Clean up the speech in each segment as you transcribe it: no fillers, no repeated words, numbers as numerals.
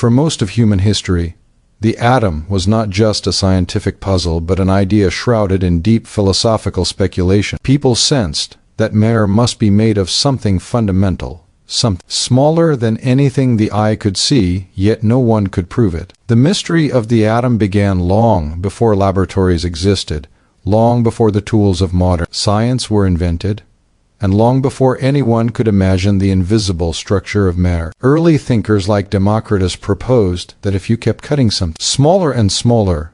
For most of human history, the atom was not just a scientific puzzle but an idea shrouded in deep philosophical speculation. People sensed that matter must be made of something fundamental, something smaller than anything the eye could see, yet no one could prove it. The mystery of the atom began long before laboratories existed, long before the tools of modern science were invented, and long before anyone could imagine the invisible structure of matter. Early thinkers like Democritus proposed that if you kept cutting something smaller and smaller,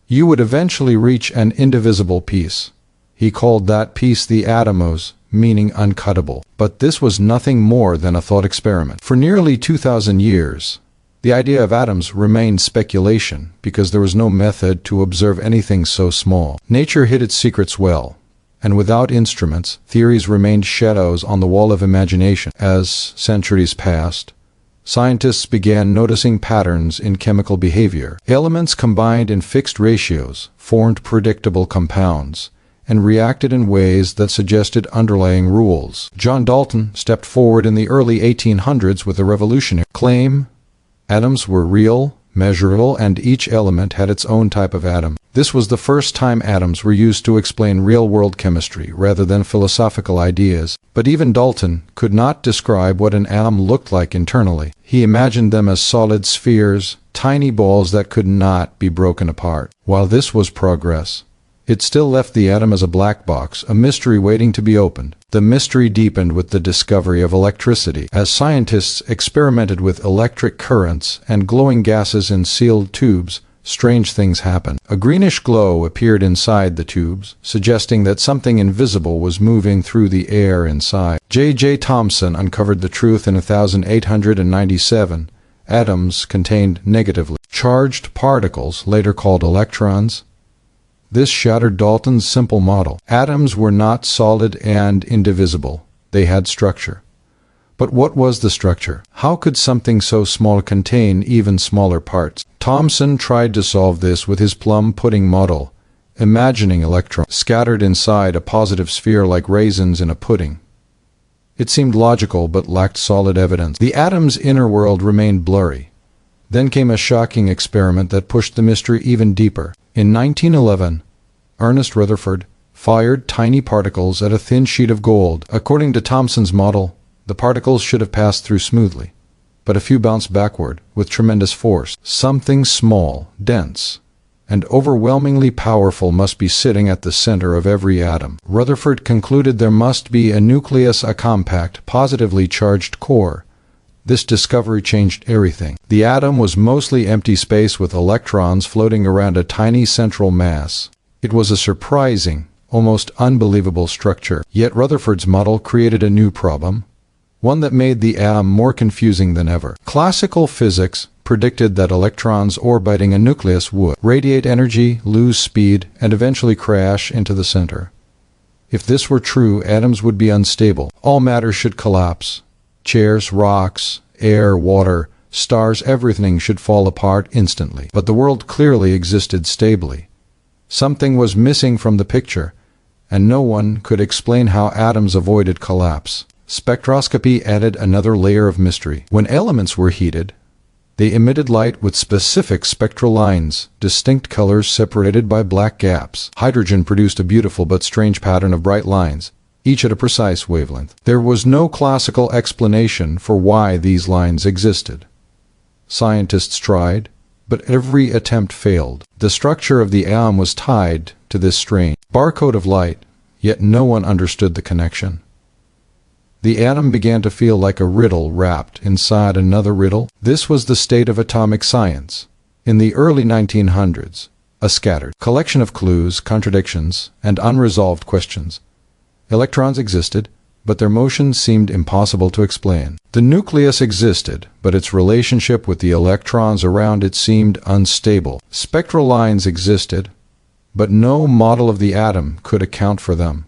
you would eventually reach an indivisible piece. He called that piece the atomos, meaning uncuttable. But this was nothing more than a thought experiment. For nearly 2,000 years, the idea of atoms remained speculation because there was no method to observe anything so small. Nature hid its secrets well, and without instruments, theories remained shadows on the wall of imagination. As centuries passed, scientists began noticing patterns in chemical behavior. Elements combined in fixed ratios formed predictable compounds and reacted in ways that suggested underlying rules. John Dalton stepped forward in the early 1800s with a revolutionary claim: atoms were real, measurable, and each element had its own type of atom. This was the first time atoms were used to explain real-world chemistry rather than philosophical ideas. But even Dalton could not describe what an atom looked like internally. He imagined them as solid spheres, tiny balls that could not be broken apart. While this was progress, it still left the atom as a black box, a mystery waiting to be opened. The mystery deepened with the discovery of electricity. As scientists experimented with electric currents and glowing gases in sealed tubes, strange things happened. A greenish glow appeared inside the tubes, suggesting that something invisible was moving through the air inside. J. Thomson uncovered the truth in 1897. Atoms contained negatively charged particles, later called electrons. This shattered Dalton's simple model. Atoms were not solid and indivisible. They had structure. But what was the structure? How could something so small contain even smaller parts? Thomson tried to solve this with his plum pudding model, imagining electrons scattered inside a positive sphere like raisins in a pudding. It seemed logical but lacked solid evidence. The atom's inner world remained blurry. Then came a shocking experiment that pushed the mystery even deeper. In 1911, Ernest Rutherford fired tiny particles at a thin sheet of gold. According to Thomson's model, the particles should have passed through smoothly, but a few bounced backward with tremendous force. Something small, dense, and overwhelmingly powerful must be sitting at the center of every atom. Rutherford concluded there must be a nucleus, a compact, positively charged core. This discovery changed everything. The atom was mostly empty space with electrons floating around a tiny central mass. It was a surprising, almost unbelievable structure. Yet Rutherford's model created a new problem, one that made the atom more confusing than ever. Classical physics predicted that electrons orbiting a nucleus would radiate energy, lose speed, and eventually crash into the center. If this were true, atoms would be unstable. All matter should collapse. Chairs, rocks, air, water, stars, everything should fall apart instantly. But the world clearly existed stably. Something was missing from the picture, and no one could explain how atoms avoided collapse. Spectroscopy added another layer of mystery. When elements were heated, they emitted light with specific spectral lines, distinct colors separated by black gaps. Hydrogen produced a beautiful but strange pattern of bright lines, each at a precise wavelength. There was no classical explanation for why these lines existed. Scientists tried, but every attempt failed. The structure of the atom was tied to this strange barcode of light, yet no one understood the connection. The atom began to feel like a riddle wrapped inside another riddle. This was the state of atomic science. In the early 1900s, a scattered collection of clues, contradictions, and unresolved questions. Electrons existed, but their motion seemed impossible to explain. The nucleus existed, but its relationship with the electrons around it seemed unstable. Spectral lines existed, but no model of the atom could account for them.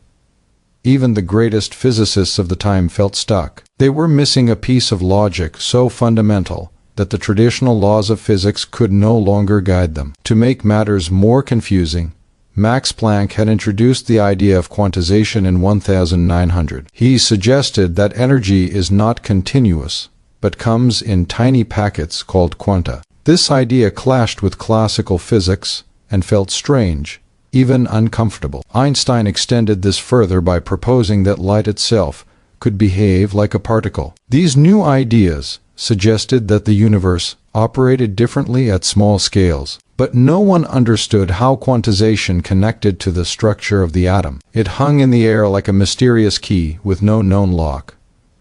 Even the greatest physicists of the time felt stuck. They were missing a piece of logic so fundamental that the traditional laws of physics could no longer guide them. To make matters more confusing, Max Planck had introduced the idea of quantization in 1900. He suggested that energy is not continuous, but comes in tiny packets called quanta. This idea clashed with classical physics and felt strange, even uncomfortable. Einstein extended this further by proposing that light itself could behave like a particle. These new ideas suggested that the universe operated differently at small scales, but no one understood how quantization connected to the structure of the atom. It hung in the air like a mysterious key with no known lock.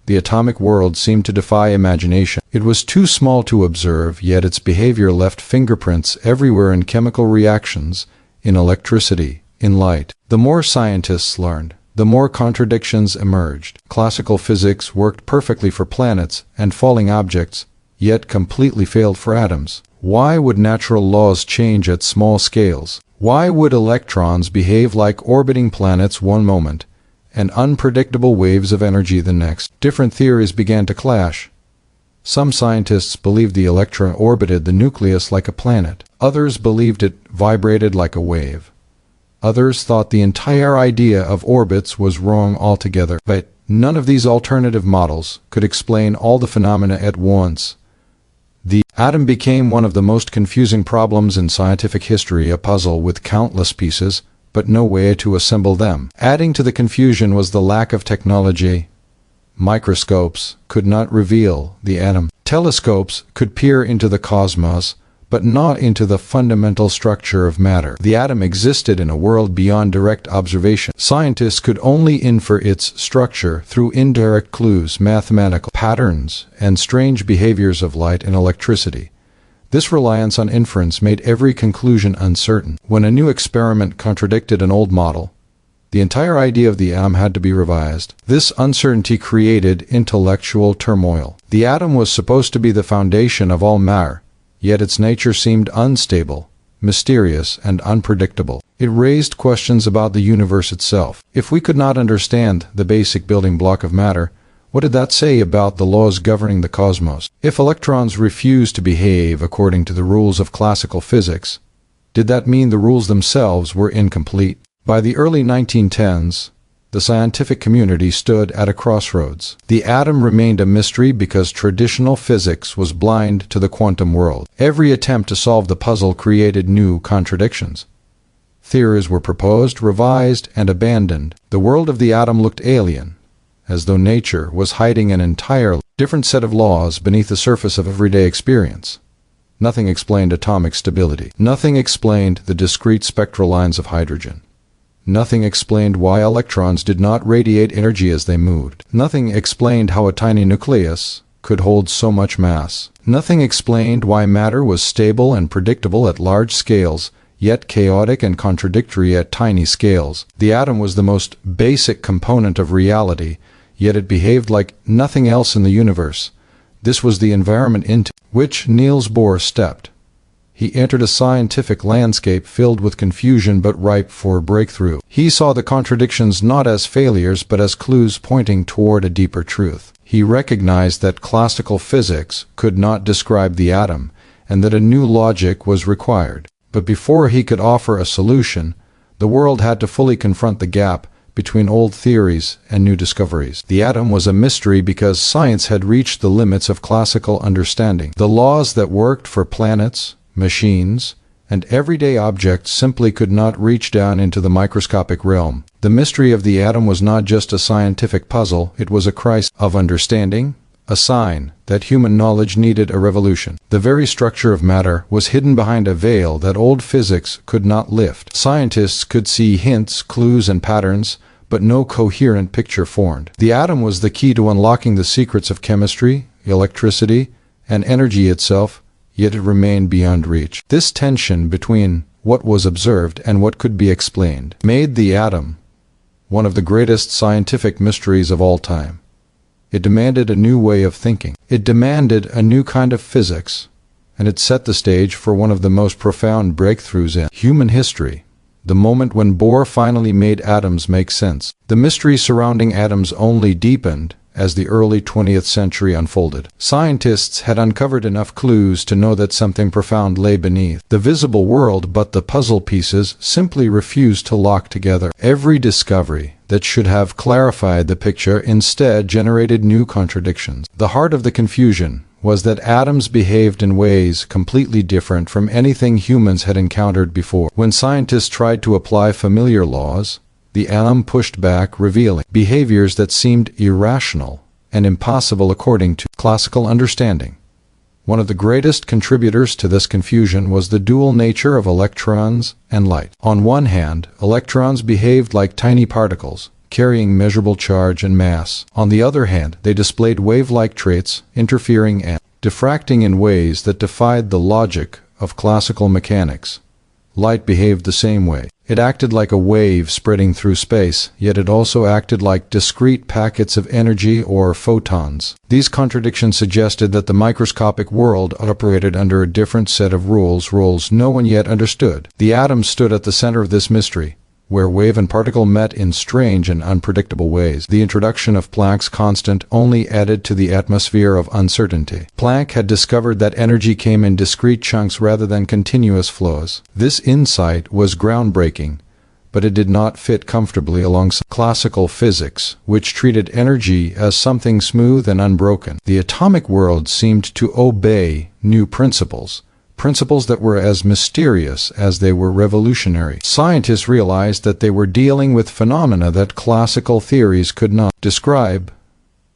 The atomic world seemed to defy imagination. It was too small to observe, yet its behavior left fingerprints everywhere in chemical reactions, in electricity, in light. The more scientists learned, the more contradictions emerged. Classical physics worked perfectly for planets and falling objects, yet completely failed for atoms. Why would natural laws change at small scales? Why would electrons behave like orbiting planets one moment and unpredictable waves of energy the next? Different theories began to clash. Some scientists believed the electron orbited the nucleus like a planet. Others believed it vibrated like a wave. Others thought the entire idea of orbits was wrong altogether. But none of these alternative models could explain all the phenomena at once. The atom became one of the most confusing problems in scientific history, a puzzle with countless pieces, but no way to assemble them. Adding to the confusion was the lack of technology. Microscopes could not reveal the atom. Telescopes could peer into the cosmos, but not into the fundamental structure of matter. The atom existed in a world beyond direct observation. Scientists could only infer its structure through indirect clues, mathematical patterns, and strange behaviors of light and electricity. This reliance on inference made every conclusion uncertain. When a new experiment contradicted an old model, the entire idea of the atom had to be revised. This uncertainty created intellectual turmoil. The atom was supposed to be the foundation of all matter, yet its nature seemed unstable, mysterious, and unpredictable. It raised questions about the universe itself. If we could not understand the basic building block of matter, what did that say about the laws governing the cosmos? If electrons refused to behave according to the rules of classical physics, did that mean the rules themselves were incomplete? By the early 1910s, the scientific community stood at a crossroads. The atom remained a mystery because traditional physics was blind to the quantum world. Every attempt to solve the puzzle created new contradictions. Theories were proposed, revised, and abandoned. The world of the atom looked alien, as though nature was hiding an entirely different set of laws beneath the surface of everyday experience. Nothing explained atomic stability. Nothing explained the discrete spectral lines of hydrogen. Nothing explained why electrons did not radiate energy as they moved. Nothing explained how a tiny nucleus could hold so much mass. Nothing explained why matter was stable and predictable at large scales, yet chaotic and contradictory at tiny scales. The atom was the most basic component of reality, yet it behaved like nothing else in the universe. This was the environment into which Niels Bohr stepped. He entered a scientific landscape filled with confusion but ripe for breakthrough. He saw the contradictions not as failures but as clues pointing toward a deeper truth. He recognized that classical physics could not describe the atom and that a new logic was required. But before he could offer a solution, the world had to fully confront the gap between old theories and new discoveries. The atom was a mystery because science had reached the limits of classical understanding. The laws that worked for planets, machines, and everyday objects simply could not reach down into the microscopic realm. The mystery of the atom was not just a scientific puzzle, it was a crisis of understanding, a sign that human knowledge needed a revolution. The very structure of matter was hidden behind a veil that old physics could not lift. Scientists could see hints, clues, and patterns, but no coherent picture formed. The atom was the key to unlocking the secrets of chemistry, electricity, and energy itself, yet it remained beyond reach. This tension between what was observed and what could be explained made the atom one of the greatest scientific mysteries of all time. It demanded a new way of thinking. It demanded a new kind of physics, and it set the stage for one of the most profound breakthroughs in human history, the moment when Bohr finally made atoms make sense. The mystery surrounding atoms only deepened as the early 20th century unfolded. Scientists had uncovered enough clues to know that something profound lay beneath the visible world, but the puzzle pieces simply refused to lock together. Every discovery, that should have clarified the picture instead generated new contradictions. The heart of the confusion was that atoms behaved in ways completely different from anything humans had encountered before. When scientists tried to apply familiar laws, the atom pushed back, revealing behaviors that seemed irrational and impossible according to classical understanding. One of the greatest contributors to this confusion was the dual nature of electrons and light. On one hand, electrons behaved like tiny particles, carrying measurable charge and mass. On the other hand, they displayed wave-like traits, interfering and diffracting in ways that defied the logic of classical mechanics. Light behaved the same way. It acted like a wave spreading through space, yet it also acted like discrete packets of energy or photons. These contradictions suggested that the microscopic world operated under a different set of rules no one yet understood. The atom stood at the center of this mystery, where wave and particle met in strange and unpredictable ways. The introduction of Planck's constant only added to the atmosphere of uncertainty. Planck had discovered that energy came in discrete chunks rather than continuous flows. This insight was groundbreaking, but it did not fit comfortably alongside classical physics, which treated energy as something smooth and unbroken. The atomic world seemed to obey new principles that were as mysterious as they were revolutionary. Scientists realized that they were dealing with phenomena that classical theories could not describe,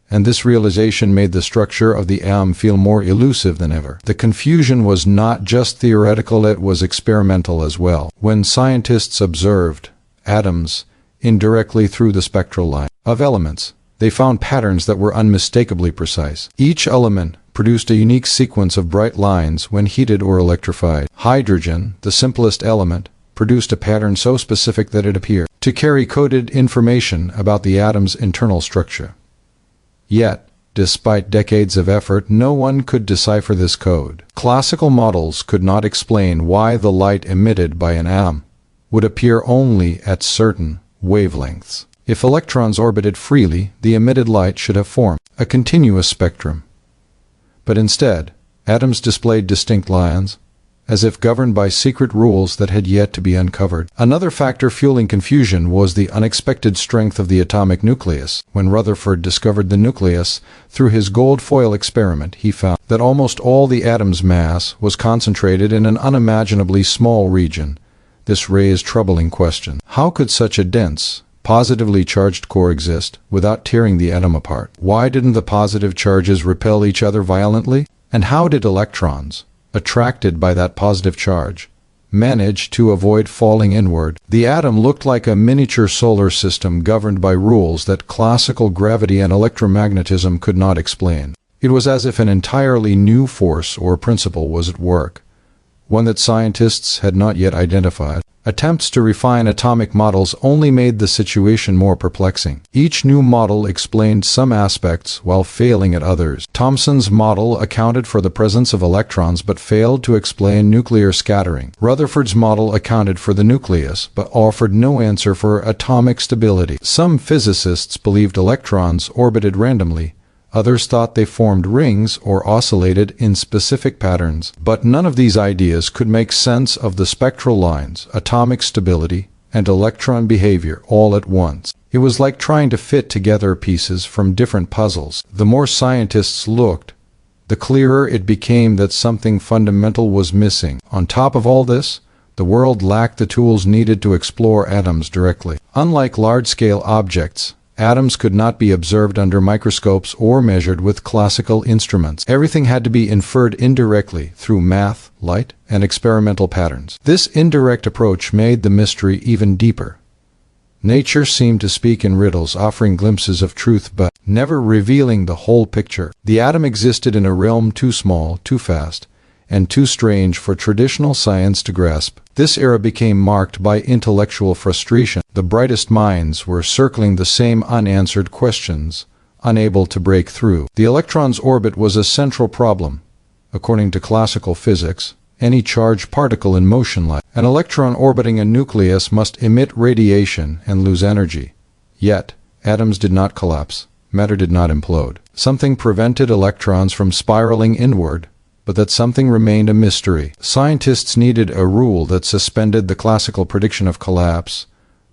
and this realization made the structure of the atom feel more elusive than ever. The confusion was not just theoretical, it was experimental as well. When scientists observed atoms indirectly through the spectral line of elements, they found patterns that were unmistakably precise. Each element produced a unique sequence of bright lines when heated or electrified. Hydrogen, the simplest element, produced a pattern so specific that it appeared to carry coded information about the atom's internal structure. Yet, despite decades of effort, no one could decipher this code. Classical models could not explain why the light emitted by an atom would appear only at certain wavelengths. If electrons orbited freely, the emitted light should have formed a continuous spectrum. But instead, atoms displayed distinct lines, as if governed by secret rules that had yet to be uncovered. Another factor fueling confusion was the unexpected strength of the atomic nucleus. When Rutherford discovered the nucleus through his gold foil experiment, he found that almost all the atom's mass was concentrated in an unimaginably small region. This raised troubling questions. How could such a dense, positively charged core exist without tearing the atom apart? Why didn't the positive charges repel each other violently? And how did electrons, attracted by that positive charge, manage to avoid falling inward? The atom looked like a miniature solar system governed by rules that classical gravity and electromagnetism could not explain. It was as if an entirely new force or principle was at work, one that scientists had not yet identified. Attempts to refine atomic models only made the situation more perplexing. Each new model explained some aspects while failing at others. Thomson's model accounted for the presence of electrons but failed to explain nuclear scattering. Rutherford's model accounted for the nucleus but offered no answer for atomic stability. Some physicists believed electrons orbited randomly. Others thought they formed rings or oscillated in specific patterns. But none of these ideas could make sense of the spectral lines, atomic stability, and electron behavior all at once. It was like trying to fit together pieces from different puzzles. The more scientists looked, the clearer it became that something fundamental was missing. On top of all this, the world lacked the tools needed to explore atoms directly. Unlike large-scale objects, atoms could not be observed under microscopes or measured with classical instruments. Everything had to be inferred indirectly through math, light, and experimental patterns. This indirect approach made the mystery even deeper. Nature seemed to speak in riddles, offering glimpses of truth but never revealing the whole picture. The atom existed in a realm too small, too fast, and too strange for traditional science to grasp. This era became marked by intellectual frustration. The brightest minds were circling the same unanswered questions, unable to break through. The electron's orbit was a central problem. According to classical physics, any charged particle in motion like an electron orbiting a nucleus must emit radiation and lose energy. Yet, atoms did not collapse. Matter did not implode. Something prevented electrons from spiraling inward, but that something remained a mystery. Scientists needed a rule that suspended the classical prediction of collapse,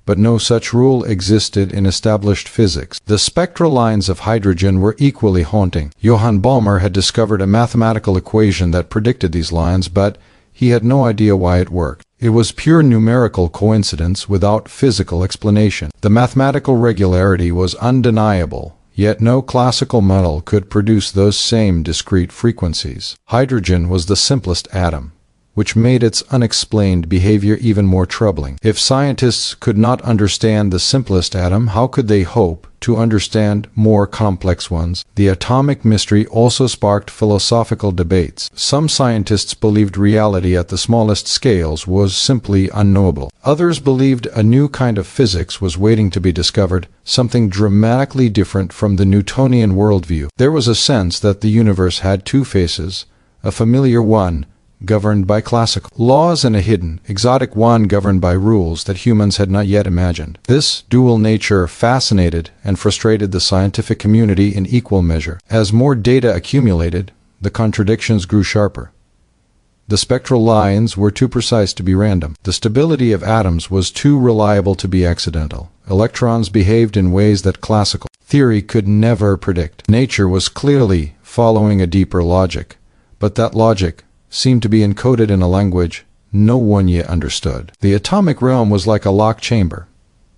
but no such rule existed in established physics. The spectral lines of hydrogen were equally haunting. Johann Balmer had discovered a mathematical equation that predicted these lines, but he had no idea why it worked. It was pure numerical coincidence without physical explanation. The mathematical regularity was undeniable, yet no classical model could produce those same discrete frequencies. Hydrogen was the simplest atom, which made its unexplained behavior even more troubling. If scientists could not understand the simplest atom, how could they hope to understand more complex ones? The atomic mystery also sparked philosophical debates. Some scientists believed reality at the smallest scales was simply unknowable. Others believed a new kind of physics was waiting to be discovered, something dramatically different from the Newtonian worldview. There was a sense that the universe had two faces, a familiar one governed by classical laws and a hidden, exotic one governed by rules that humans had not yet imagined. This dual nature fascinated and frustrated the scientific community in equal measure. As more data accumulated, the contradictions grew sharper. The spectral lines were too precise to be random. The stability of atoms was too reliable to be accidental. Electrons behaved in ways that classical theory could never predict. Nature was clearly following a deeper logic, but that logic seemed to be encoded in a language no one yet understood. The atomic realm was like a locked chamber.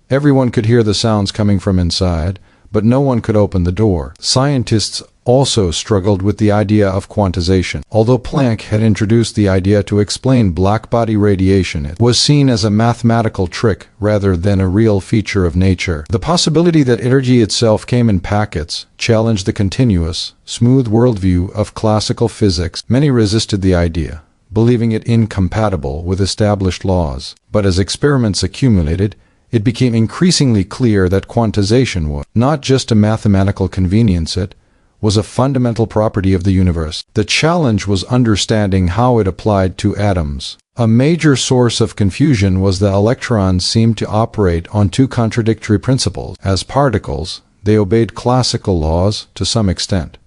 Everyone could hear the sounds coming from inside, but no one could open the door. Scientists also struggled with the idea of quantization. Although Planck had introduced the idea to explain blackbody radiation, it was seen as a mathematical trick rather than a real feature of nature. The possibility that energy itself came in packets challenged the continuous, smooth worldview of classical physics. Many resisted the idea, believing it incompatible with established laws. But as experiments accumulated, it became increasingly clear that quantization was not just a mathematical convenience, it was a fundamental property of the universe. The challenge was understanding how it applied to atoms. A major source of confusion was that electrons seemed to operate on two contradictory principles. As particles, they obeyed classical laws to some extent,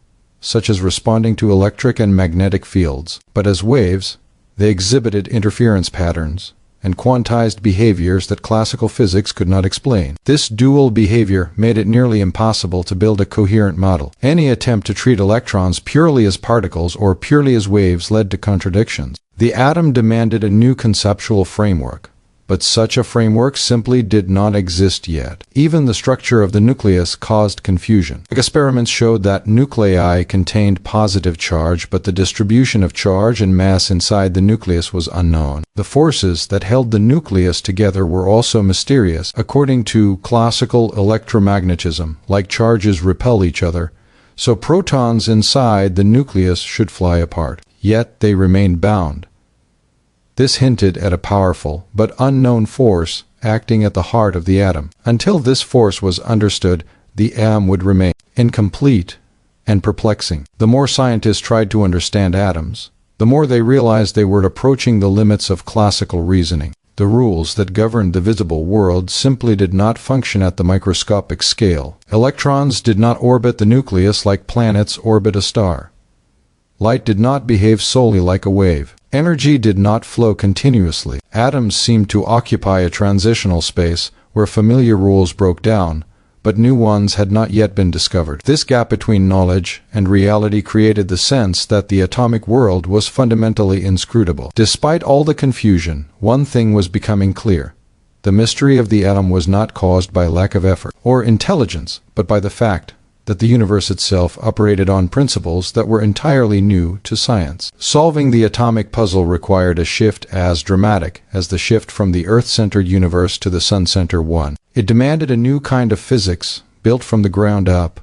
such as responding to electric and magnetic fields. But as waves, they exhibited interference patterns and quantized behaviors that classical physics could not explain. This dual behavior made it nearly impossible to build a coherent model. Any attempt to treat electrons purely as particles or purely as waves led to contradictions. The atom demanded a new conceptual framework, but such a framework simply did not exist yet. Even the structure of the nucleus caused confusion. Experiments showed that nuclei contained positive charge, but the distribution of charge and mass inside the nucleus was unknown. The forces that held the nucleus together were also mysterious. According to classical electromagnetism, like charges repel each other, so protons inside the nucleus should fly apart. Yet they remained bound. This hinted at a powerful but unknown force acting at the heart of the atom. Until this force was understood, the atom would remain incomplete and perplexing. The more scientists tried to understand atoms, the more they realized they were approaching the limits of classical reasoning. The rules that governed the visible world simply did not function at the microscopic scale. Electrons did not orbit the nucleus like planets orbit a star. Light did not behave solely like a wave. Energy did not flow continuously. Atoms seemed to occupy a transitional space where familiar rules broke down, but new ones had not yet been discovered. This gap between knowledge and reality created the sense that the atomic world was fundamentally inscrutable. Despite all the confusion, one thing was becoming clear. The mystery of the atom was not caused by lack of effort or intelligence, but by the fact that the universe itself operated on principles that were entirely new to science. Solving the atomic puzzle required a shift as dramatic as the shift from the Earth-centered universe to the Sun-centered one. It demanded a new kind of physics, built from the ground up,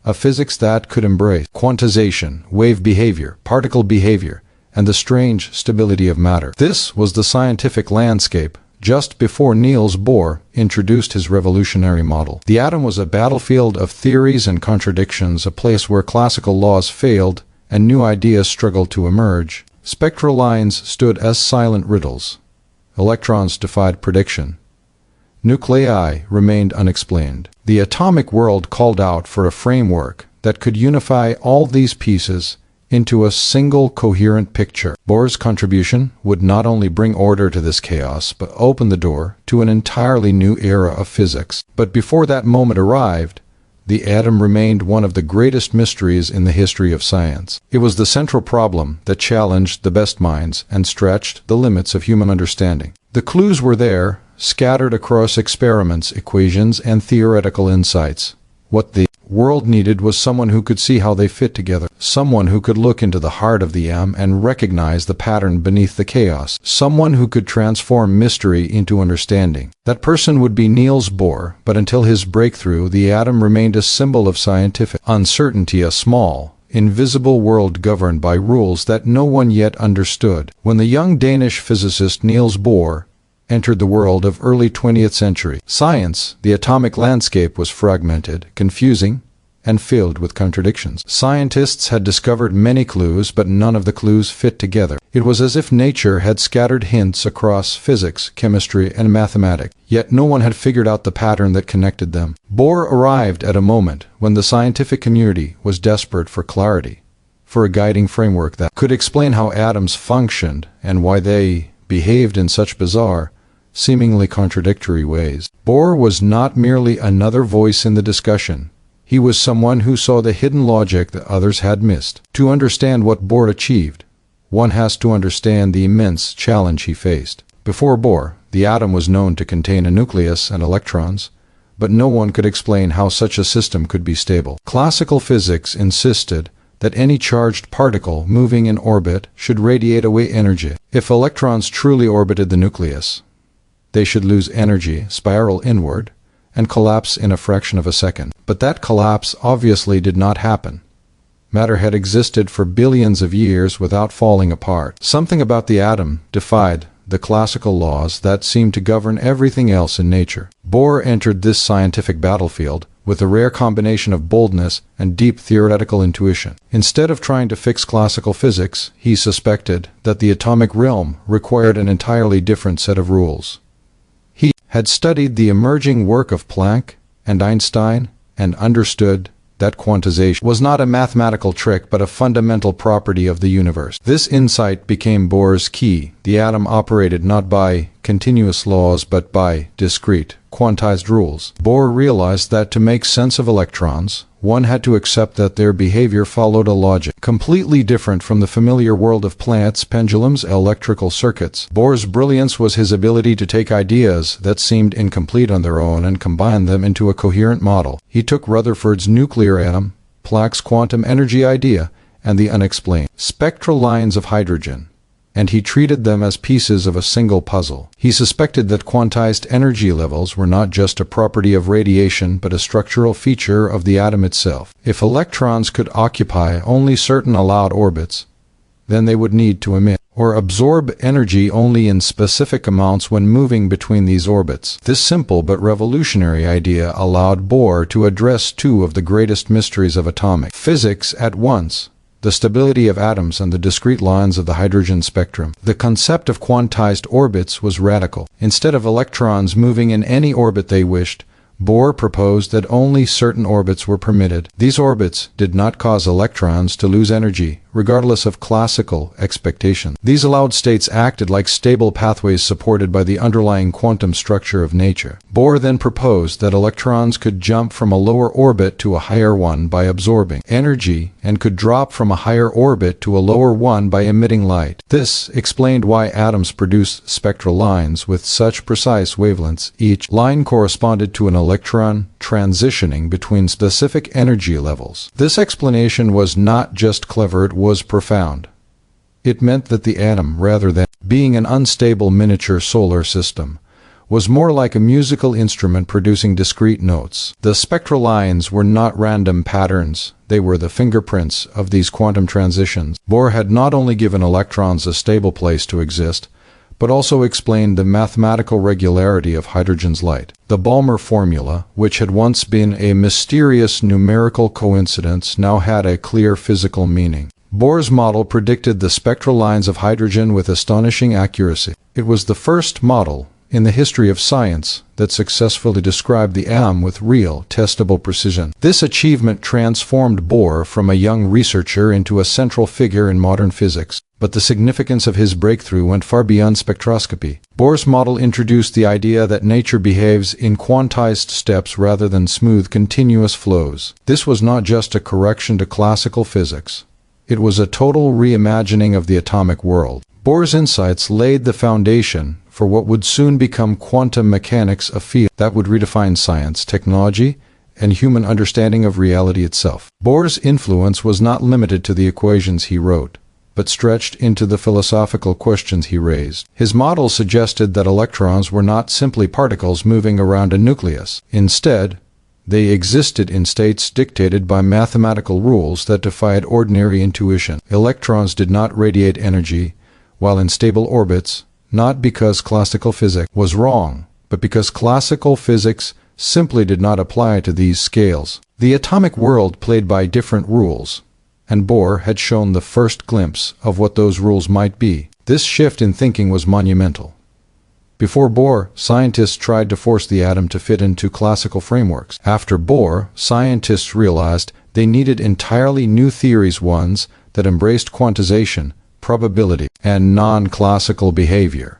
a physics that could embrace quantization, wave behavior, particle behavior, and the strange stability of matter. This was the scientific landscape just before Niels Bohr introduced his revolutionary model. The atom was a battlefield of theories and contradictions, a place where classical laws failed and new ideas struggled to emerge. Spectral lines stood as silent riddles. Electrons defied prediction. Nuclei remained unexplained. The atomic world called out for a framework that could unify all these pieces into a single coherent picture. Bohr's contribution would not only bring order to this chaos, but open the door to an entirely new era of physics. But before that moment arrived, the atom remained one of the greatest mysteries in the history of science. It was the central problem that challenged the best minds and stretched the limits of human understanding. The clues were there, scattered across experiments, equations, and theoretical insights. What the world needed was someone who could see how they fit together, someone who could look into the heart of the atom and recognize the pattern beneath the chaos, someone who could transform mystery into understanding. That person would be Niels Bohr, but until his breakthrough, the atom remained a symbol of scientific uncertainty, a small, invisible world governed by rules that no one yet understood. When the young Danish physicist Niels Bohr entered the world of early 20th century science, the atomic landscape was fragmented, confusing, and filled with contradictions. Scientists had discovered many clues, but none of the clues fit together. It was as if nature had scattered hints across physics, chemistry, and mathematics, yet no one had figured out the pattern that connected them. Bohr arrived at a moment when the scientific community was desperate for clarity, for a guiding framework that could explain how atoms functioned and why they behaved in such bizarre, seemingly contradictory ways. Bohr was not merely another voice in the discussion. He was someone who saw the hidden logic that others had missed. To understand what Bohr achieved, one has to understand the immense challenge he faced. Before Bohr, the atom was known to contain a nucleus and electrons, but no one could explain how such a system could be stable. Classical physics insisted that any charged particle moving in orbit should radiate away energy. If electrons truly orbited the nucleus, they should lose energy, spiral inward, and collapse in a fraction of a second. But that collapse obviously did not happen. Matter had existed for billions of years without falling apart. Something about the atom defied the classical laws that seemed to govern everything else in nature. Bohr entered this scientific battlefield with a rare combination of boldness and deep theoretical intuition. Instead of trying to fix classical physics, he suspected that the atomic realm required an entirely different set of rules. He had studied the emerging work of Planck and Einstein and understood that quantization was not a mathematical trick but a fundamental property of the universe. This insight became Bohr's key. The atom operated not by continuous laws but by discrete, quantized rules. Bohr realized that to make sense of electrons, one had to accept that their behavior followed a logic completely different from the familiar world of planets, pendulums, electrical circuits. Bohr's brilliance was his ability to take ideas that seemed incomplete on their own and combine them into a coherent model. He took Rutherford's nuclear atom, Planck's quantum energy idea, and the unexplained spectral lines of hydrogen, and he treated them as pieces of a single puzzle. He suspected that quantized energy levels were not just a property of radiation but a structural feature of the atom itself. If electrons could occupy only certain allowed orbits, then they would need to emit or absorb energy only in specific amounts when moving between these orbits. This simple but revolutionary idea allowed Bohr to address two of the greatest mysteries of atomic physics at once: the stability of atoms and the discrete lines of the hydrogen spectrum. The concept of quantized orbits was radical. Instead of electrons moving in any orbit they wished, Bohr proposed that only certain orbits were permitted. These orbits did not cause electrons to lose energy, regardless of classical expectation. These allowed states acted like stable pathways supported by the underlying quantum structure of nature. Bohr then proposed that electrons could jump from a lower orbit to a higher one by absorbing energy and could drop from a higher orbit to a lower one by emitting light. This explained why atoms produce spectral lines with such precise wavelengths. Each line corresponded to an electron transitioning between specific energy levels. This explanation was not just clever, it was profound. It meant that the atom, rather than being an unstable miniature solar system, was more like a musical instrument producing discrete notes. The spectral lines were not random patterns, they were the fingerprints of these quantum transitions. Bohr had not only given electrons a stable place to exist, but also explained the mathematical regularity of hydrogen's light. The Balmer formula, which had once been a mysterious numerical coincidence, now had a clear physical meaning. Bohr's model predicted the spectral lines of hydrogen with astonishing accuracy. It was the first model in the history of science that successfully described the atom with real, testable precision. This achievement transformed Bohr from a young researcher into a central figure in modern physics. But the significance of his breakthrough went far beyond spectroscopy. Bohr's model introduced the idea that nature behaves in quantized steps rather than smooth, continuous flows. This was not just a correction to classical physics. It was a total reimagining of the atomic world. Bohr's insights laid the foundation for what would soon become quantum mechanics, a field that would redefine science, technology, and human understanding of reality itself. Bohr's influence was not limited to the equations he wrote, but stretched into the philosophical questions he raised. His model suggested that electrons were not simply particles moving around a nucleus. Instead, they existed in states dictated by mathematical rules that defied ordinary intuition. Electrons did not radiate energy while in stable orbits, not because classical physics was wrong, but because classical physics simply did not apply to these scales. The atomic world played by different rules, and Bohr had shown the first glimpse of what those rules might be. This shift in thinking was monumental. Before Bohr, scientists tried to force the atom to fit into classical frameworks. After Bohr, scientists realized they needed entirely new theories, ones that embraced quantization, probability, and non-classical behavior.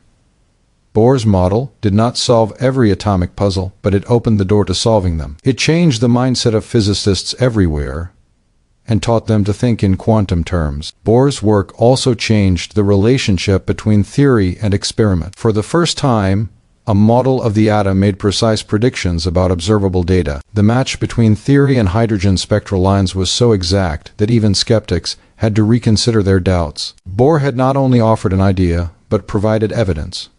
Bohr's model did not solve every atomic puzzle, but it opened the door to solving them. It changed the mindset of physicists everywhere and taught them to think in quantum terms. Bohr's work also changed the relationship between theory and experiment. For the first time, a model of the atom made precise predictions about observable data. The match between theory and hydrogen spectral lines was so exact that even skeptics had to reconsider their doubts. Bohr had not only offered an idea, but provided evidence.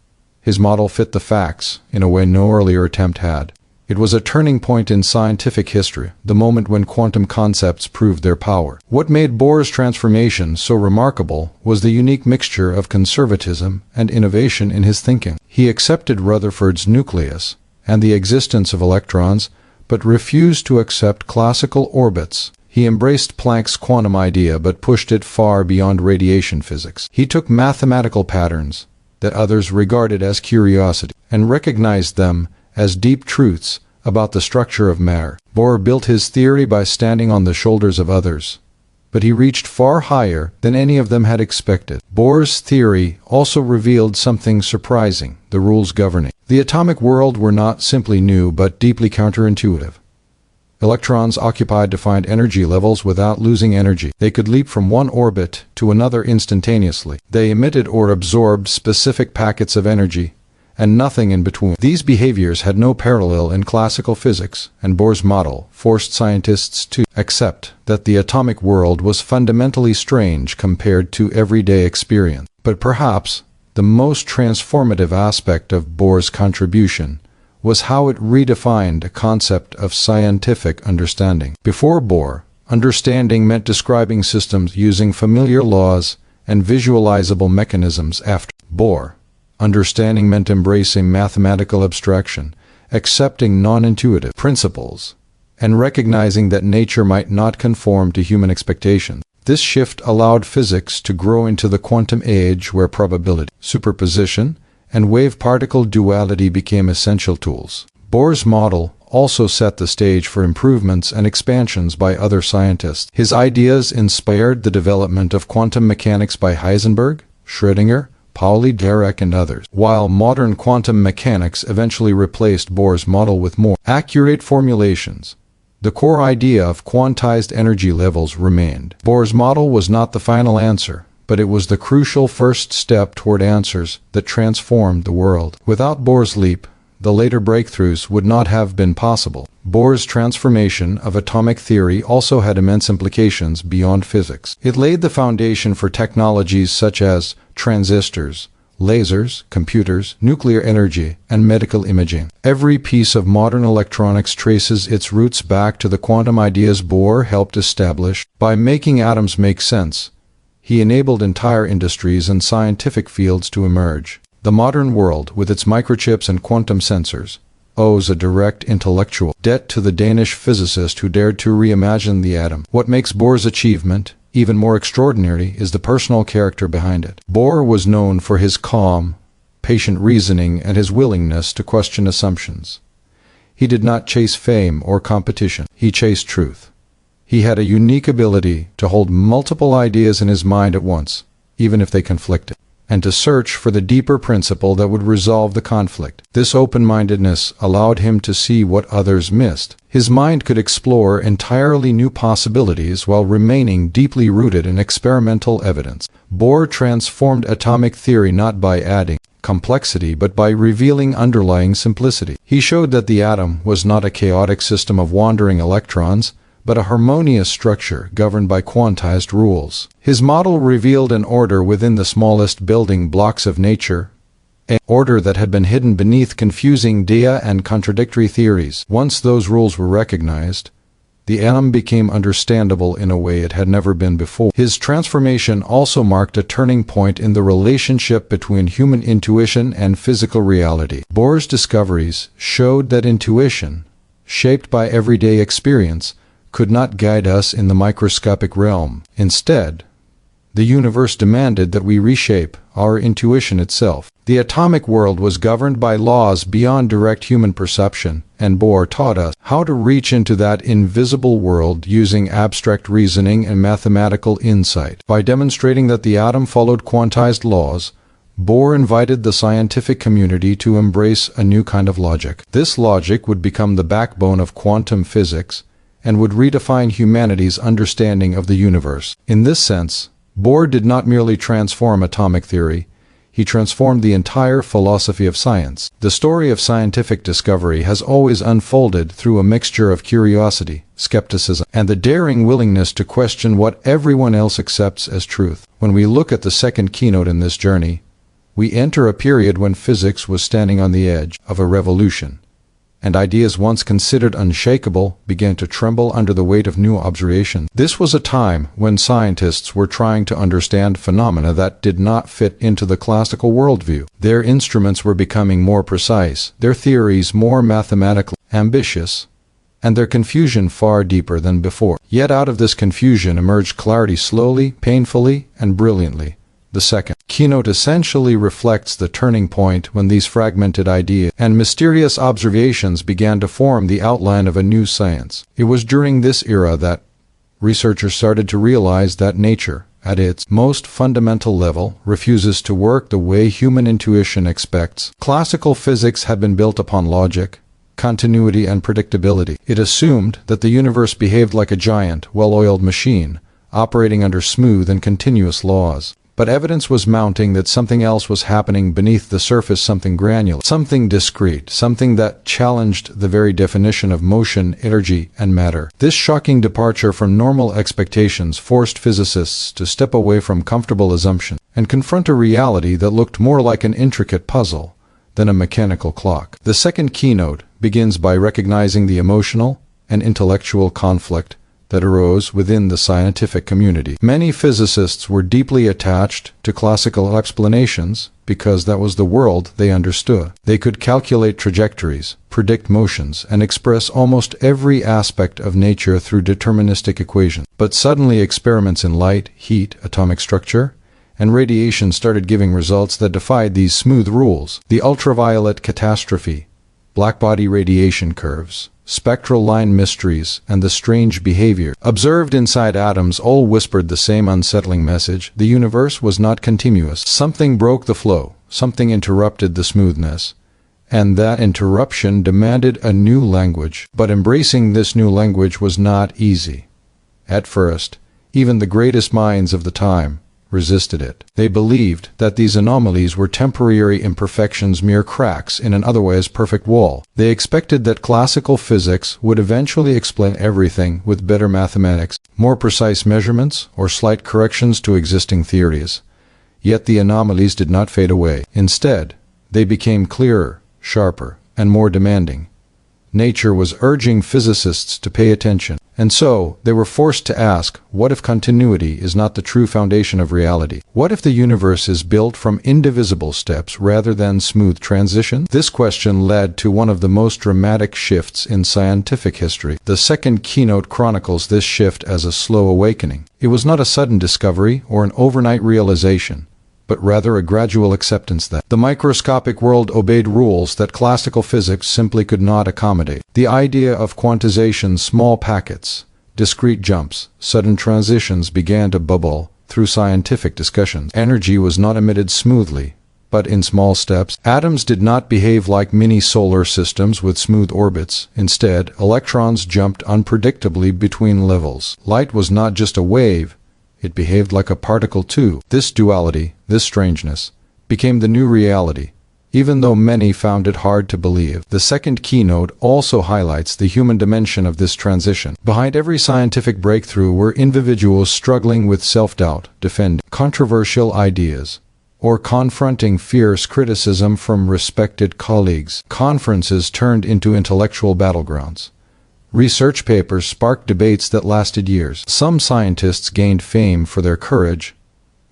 His model fit the facts in a way no earlier attempt had. It was a turning point in scientific history, the moment when quantum concepts proved their power. What made Bohr's transformation so remarkable was the unique mixture of conservatism and innovation in his thinking. He accepted Rutherford's nucleus and the existence of electrons, but refused to accept classical orbits. He embraced Planck's quantum idea but pushed it far beyond radiation physics. He took mathematical patterns that others regarded as curiosity and recognized them as deep truths about the structure of matter. Bohr built his theory by standing on the shoulders of others, but he reached far higher than any of them had expected. Bohr's theory also revealed something surprising: the rules governing the atomic world were not simply new but deeply counterintuitive. Electrons occupied defined energy levels without losing energy. They could leap from one orbit to another instantaneously. They emitted or absorbed specific packets of energy, and nothing in between. These behaviors had no parallel in classical physics, and Bohr's model forced scientists to accept that the atomic world was fundamentally strange compared to everyday experience. But perhaps the most transformative aspect of Bohr's contribution was how it redefined a concept of scientific understanding. Before Bohr, understanding meant describing systems using familiar laws and visualizable mechanisms. After Bohr, understanding meant embracing mathematical abstraction, accepting non-intuitive principles, and recognizing that nature might not conform to human expectations. This shift allowed physics to grow into the quantum age where probability, superposition, and wave-particle duality became essential tools. Bohr's model also set the stage for improvements and expansions by other scientists. His ideas inspired the development of quantum mechanics by Heisenberg, Schrödinger, Pauli Dirac, and others. While modern quantum mechanics eventually replaced Bohr's model with more accurate formulations, the core idea of quantized energy levels remained. Bohr's model was not the final answer, but it was the crucial first step toward answers that transformed the world. Without Bohr's leap, the later breakthroughs would not have been possible. Bohr's transformation of atomic theory also had immense implications beyond physics. It laid the foundation for technologies such as transistors, lasers, computers, nuclear energy, and medical imaging. Every piece of modern electronics traces its roots back to the quantum ideas Bohr helped establish. By making atoms make sense, he enabled entire industries and scientific fields to emerge. The modern world, with its microchips and quantum sensors, owes a direct intellectual debt to the Danish physicist who dared to reimagine the atom. What makes Bohr's achievement even more extraordinary is the personal character behind it. Bohr was known for his calm, patient reasoning, and his willingness to question assumptions. He did not chase fame or competition. He chased truth. He had a unique ability to hold multiple ideas in his mind at once, even if they conflicted, and to search for the deeper principle that would resolve the conflict. This open-mindedness allowed him to see what others missed. His mind could explore entirely new possibilities while remaining deeply rooted in experimental evidence. Bohr transformed atomic theory not by adding complexity but by revealing underlying simplicity. He showed that the atom was not a chaotic system of wandering electrons, but a harmonious structure governed by quantized rules. His model revealed an order within the smallest building blocks of nature, an order that had been hidden beneath confusing data and contradictory theories. Once those rules were recognized, the atom became understandable in a way it had never been before. His transformation also marked a turning point in the relationship between human intuition and physical reality. Bohr's discoveries showed that intuition, shaped by everyday experience, could not guide us in the microscopic realm. Instead, the universe demanded that we reshape our intuition itself. The atomic world was governed by laws beyond direct human perception, and Bohr taught us how to reach into that invisible world using abstract reasoning and mathematical insight. By demonstrating that the atom followed quantized laws, Bohr invited the scientific community to embrace a new kind of logic. This logic would become the backbone of quantum physics and would redefine humanity's understanding of the universe. In this sense, Bohr did not merely transform atomic theory, he transformed the entire philosophy of science. The story of scientific discovery has always unfolded through a mixture of curiosity, skepticism, and the daring willingness to question what everyone else accepts as truth. When we look at the second keynote in this journey, we enter a period when physics was standing on the edge of a revolution, and ideas once considered unshakable began to tremble under the weight of new observation. This was a time when scientists were trying to understand phenomena that did not fit into the classical worldview. Their instruments were becoming more precise, their theories more mathematically ambitious, and their confusion far deeper than before. Yet out of this confusion emerged clarity slowly, painfully, and brilliantly. The second keynote essentially reflects the turning point when these fragmented ideas and mysterious observations began to form the outline of a new science. It was during this era that researchers started to realize that nature, at its most fundamental level, refuses to work the way human intuition expects. Classical physics had been built upon logic, continuity, and predictability. It assumed that the universe behaved like a giant, well-oiled machine, operating under smooth and continuous laws. But evidence was mounting that something else was happening beneath the surface, something granular, something discrete, something that challenged the very definition of motion, energy, and matter. This shocking departure from normal expectations forced physicists to step away from comfortable assumptions and confront a reality that looked more like an intricate puzzle than a mechanical clock. The second keynote begins by recognizing the emotional and intellectual conflict that arose within the scientific community. Many physicists were deeply attached to classical explanations because that was the world they understood. They could calculate trajectories, predict motions, and express almost every aspect of nature through deterministic equations. But suddenly experiments in light, heat, atomic structure, and radiation started giving results that defied these smooth rules. The ultraviolet catastrophe, blackbody radiation curves, spectral line mysteries, and the strange behavior observed inside atoms all whispered the same unsettling message: the universe was not continuous. Something broke the flow, something interrupted the smoothness, and that interruption demanded a new language. But embracing this new language was not easy. At first, even the greatest minds of the time resisted it. They believed that these anomalies were temporary imperfections, mere cracks in an otherwise perfect wall. They expected that classical physics would eventually explain everything with better mathematics, more precise measurements, or slight corrections to existing theories. Yet the anomalies did not fade away. Instead, they became clearer, sharper, and more demanding. Nature was urging physicists to pay attention. And so, they were forced to ask, what if continuity is not the true foundation of reality? What if the universe is built from indivisible steps rather than smooth transitions? This question led to one of the most dramatic shifts in scientific history. The second keynote chronicles this shift as a slow awakening. It was not a sudden discovery or an overnight realization, but rather a gradual acceptance that the microscopic world obeyed rules that classical physics simply could not accommodate. The idea of quantization, small packets, discrete jumps, sudden transitions began to bubble through scientific discussions. Energy was not emitted smoothly, but in small steps. Atoms did not behave like mini solar systems with smooth orbits. Instead, electrons jumped unpredictably between levels. Light was not just a wave, it behaved like a particle too. This duality, this strangeness, became the new reality, even though many found it hard to believe. The second keynote also highlights the human dimension of this transition. Behind every scientific breakthrough were individuals struggling with self-doubt, defending controversial ideas, or confronting fierce criticism from respected colleagues. Conferences turned into intellectual battlegrounds. Research papers sparked debates that lasted years. Some scientists gained fame for their courage,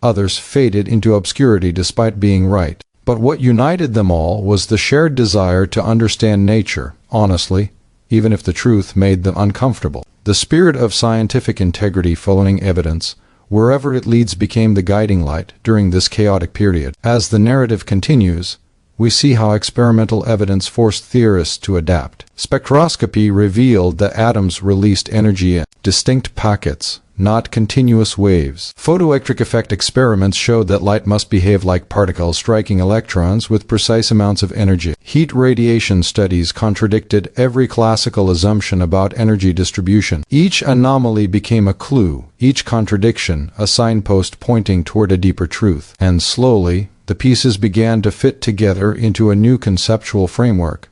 others faded into obscurity despite being right. But what united them all was the shared desire to understand nature, honestly, even if the truth made them uncomfortable. The spirit of scientific integrity following evidence, wherever it leads, became the guiding light during this chaotic period. As the narrative continues, we see how experimental evidence forced theorists to adapt. Spectroscopy revealed that atoms released energy in distinct packets, not continuous waves. Photoelectric effect experiments showed that light must behave like particles striking electrons with precise amounts of energy. Heat radiation studies contradicted every classical assumption about energy distribution. Each anomaly became a clue, each contradiction a signpost pointing toward a deeper truth. And slowly, the pieces began to fit together into a new conceptual framework.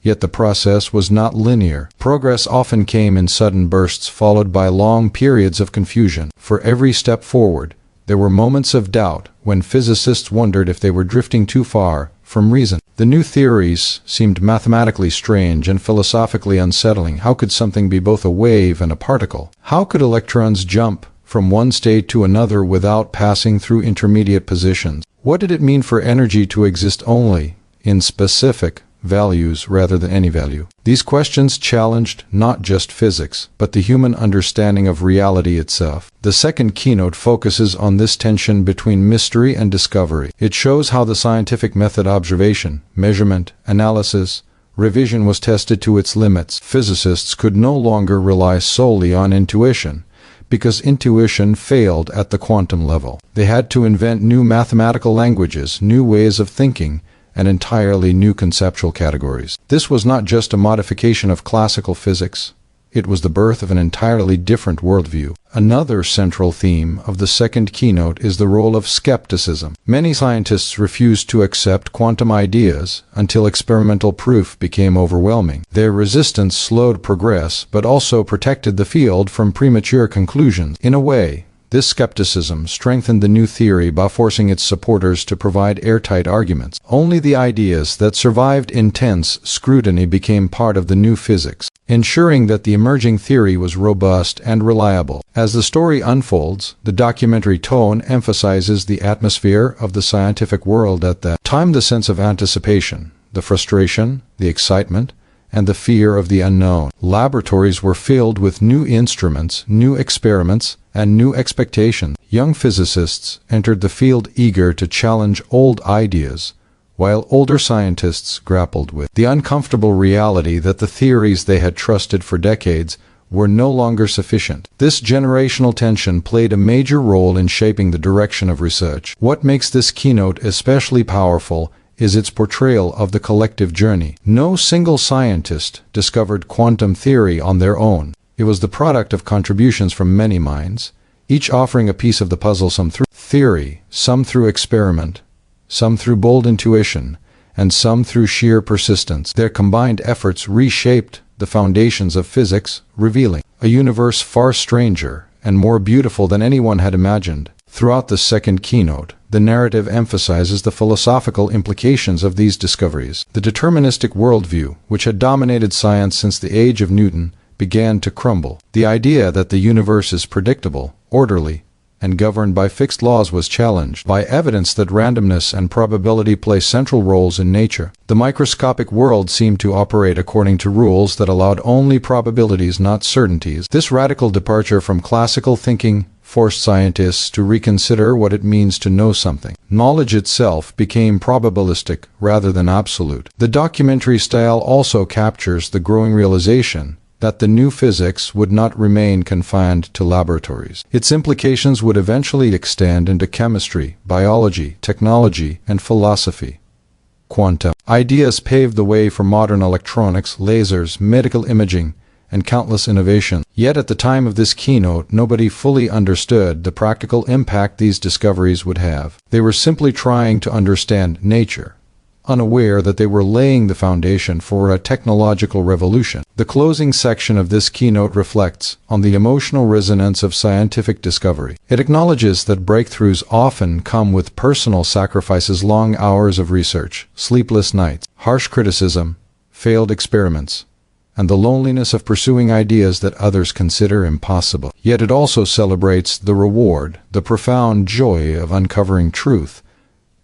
Yet the process was not linear. Progress often came in sudden bursts followed by long periods of confusion. For every step forward, there were moments of doubt when physicists wondered if they were drifting too far from reason. The new theories seemed mathematically strange and philosophically unsettling. How could something be both a wave and a particle? How could electrons jump from one state to another without passing through intermediate positions? What did it mean for energy to exist only in specific values rather than any value? These questions challenged not just physics, but the human understanding of reality itself. The second keynote focuses on this tension between mystery and discovery. It shows how the scientific method, observation, measurement, analysis, revision, was tested to its limits. Physicists could no longer rely solely on intuition, because intuition failed at the quantum level. They had to invent new mathematical languages, new ways of thinking, and entirely new conceptual categories. This was not just a modification of classical physics, it was the birth of an entirely different worldview. Another central theme of the second keynote is the role of skepticism. Many scientists refused to accept quantum ideas until experimental proof became overwhelming. Their resistance slowed progress, but also protected the field from premature conclusions. In a way, this skepticism strengthened the new theory by forcing its supporters to provide airtight arguments. Only the ideas that survived intense scrutiny became part of the new physics, ensuring that the emerging theory was robust and reliable. As the story unfolds, the documentary tone emphasizes the atmosphere of the scientific world at that time, the sense of anticipation, the frustration, the excitement, and the fear of the unknown. Laboratories were filled with new instruments, new experiments, and new expectations. Young physicists entered the field eager to challenge old ideas, while older scientists grappled with the uncomfortable reality that the theories they had trusted for decades were no longer sufficient. This generational tension played a major role in shaping the direction of research. What makes this keynote especially powerful is its portrayal of the collective journey. No single scientist discovered quantum theory on their own. It was the product of contributions from many minds, each offering a piece of the puzzle, some through theory, some through experiment, some through bold intuition, and some through sheer persistence. Their combined efforts reshaped the foundations of physics, revealing a universe far stranger and more beautiful than anyone had imagined. Throughout the second keynote, the narrative emphasizes the philosophical implications of these discoveries. The deterministic worldview, which had dominated science since the age of Newton, began to crumble. The idea that the universe is predictable, orderly, and governed by fixed laws was challenged by evidence that randomness and probability play central roles in nature. The microscopic world seemed to operate according to rules that allowed only probabilities, not certainties. This radical departure from classical thinking forced scientists to reconsider what it means to know something. Knowledge itself became probabilistic rather than absolute. The documentary style also captures the growing realization that the new physics would not remain confined to laboratories. Its implications would eventually extend into chemistry, biology, technology, and philosophy. Quantum ideas paved the way for modern electronics, lasers, medical imaging, and countless innovations. Yet at the time of this keynote, nobody fully understood the practical impact these discoveries would have. They were simply trying to understand nature, unaware that they were laying the foundation for a technological revolution. The closing section of this keynote reflects on the emotional resonance of scientific discovery. It acknowledges that breakthroughs often come with personal sacrifices, long hours of research, sleepless nights, harsh criticism, failed experiments, and the loneliness of pursuing ideas that others consider impossible. Yet it also celebrates the reward, the profound joy of uncovering truth,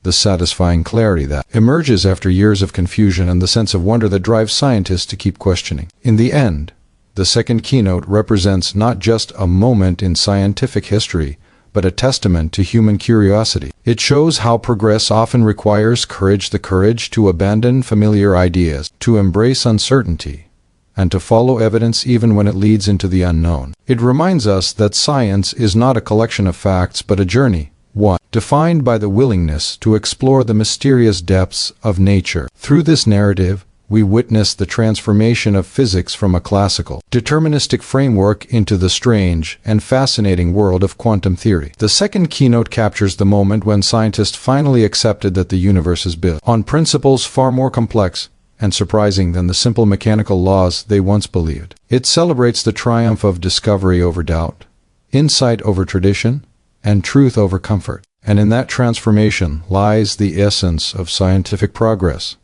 the satisfying clarity that emerges after years of confusion, and the sense of wonder that drives scientists to keep questioning. In the end, the second keynote represents not just a moment in scientific history, but a testament to human curiosity. It shows how progress often requires courage, the courage to abandon familiar ideas, to embrace uncertainty, and to follow evidence even when it leads into the unknown. It reminds us that science is not a collection of facts but a journey, one defined by the willingness to explore the mysterious depths of nature. Through this narrative, we witness the transformation of physics from a classical, deterministic framework into the strange and fascinating world of quantum theory. The second keynote captures the moment when scientists finally accepted that the universe is built on principles far more complex and surprising than the simple mechanical laws they once believed. It celebrates the triumph of discovery over doubt, insight over tradition, and truth over comfort. And in that transformation lies the essence of scientific progress,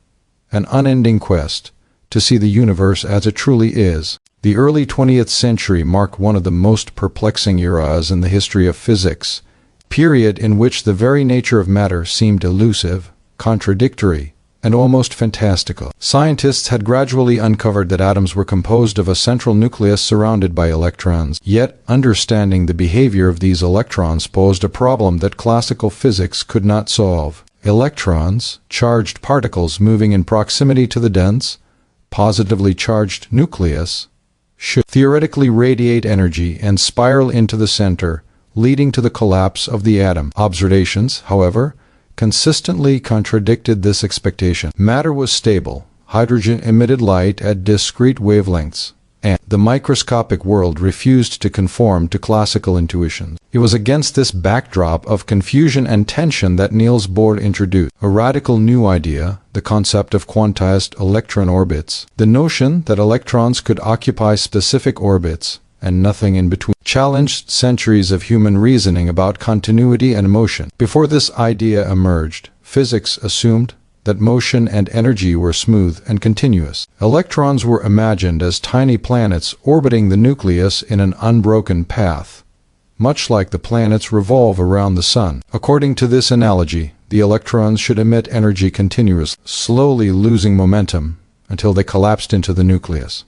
an unending quest to see the universe as it truly is. The early 20th century marked one of the most perplexing eras in the history of physics, a period in which the very nature of matter seemed elusive, contradictory, and almost fantastical. Scientists had gradually uncovered that atoms were composed of a central nucleus surrounded by electrons. Yet, understanding the behavior of these electrons posed a problem that classical physics could not solve. Electrons, charged particles moving in proximity to the dense, positively charged nucleus, should theoretically radiate energy and spiral into the center, leading to the collapse of the atom. Observations, however, consistently contradicted this expectation. Matter was stable, hydrogen emitted light at discrete wavelengths, and the microscopic world refused to conform to classical intuitions. It was against this backdrop of confusion and tension that Niels Bohr introduced a radical new idea, the concept of quantized electron orbits. The notion that electrons could occupy specific orbits and nothing in between challenged centuries of human reasoning about continuity and motion. Before this idea emerged, physics assumed that motion and energy were smooth and continuous. Electrons were imagined as tiny planets orbiting the nucleus in an unbroken path, much like the planets revolve around the sun. According to this analogy, the electrons should emit energy continuously, slowly losing momentum until they collapsed into the nucleus.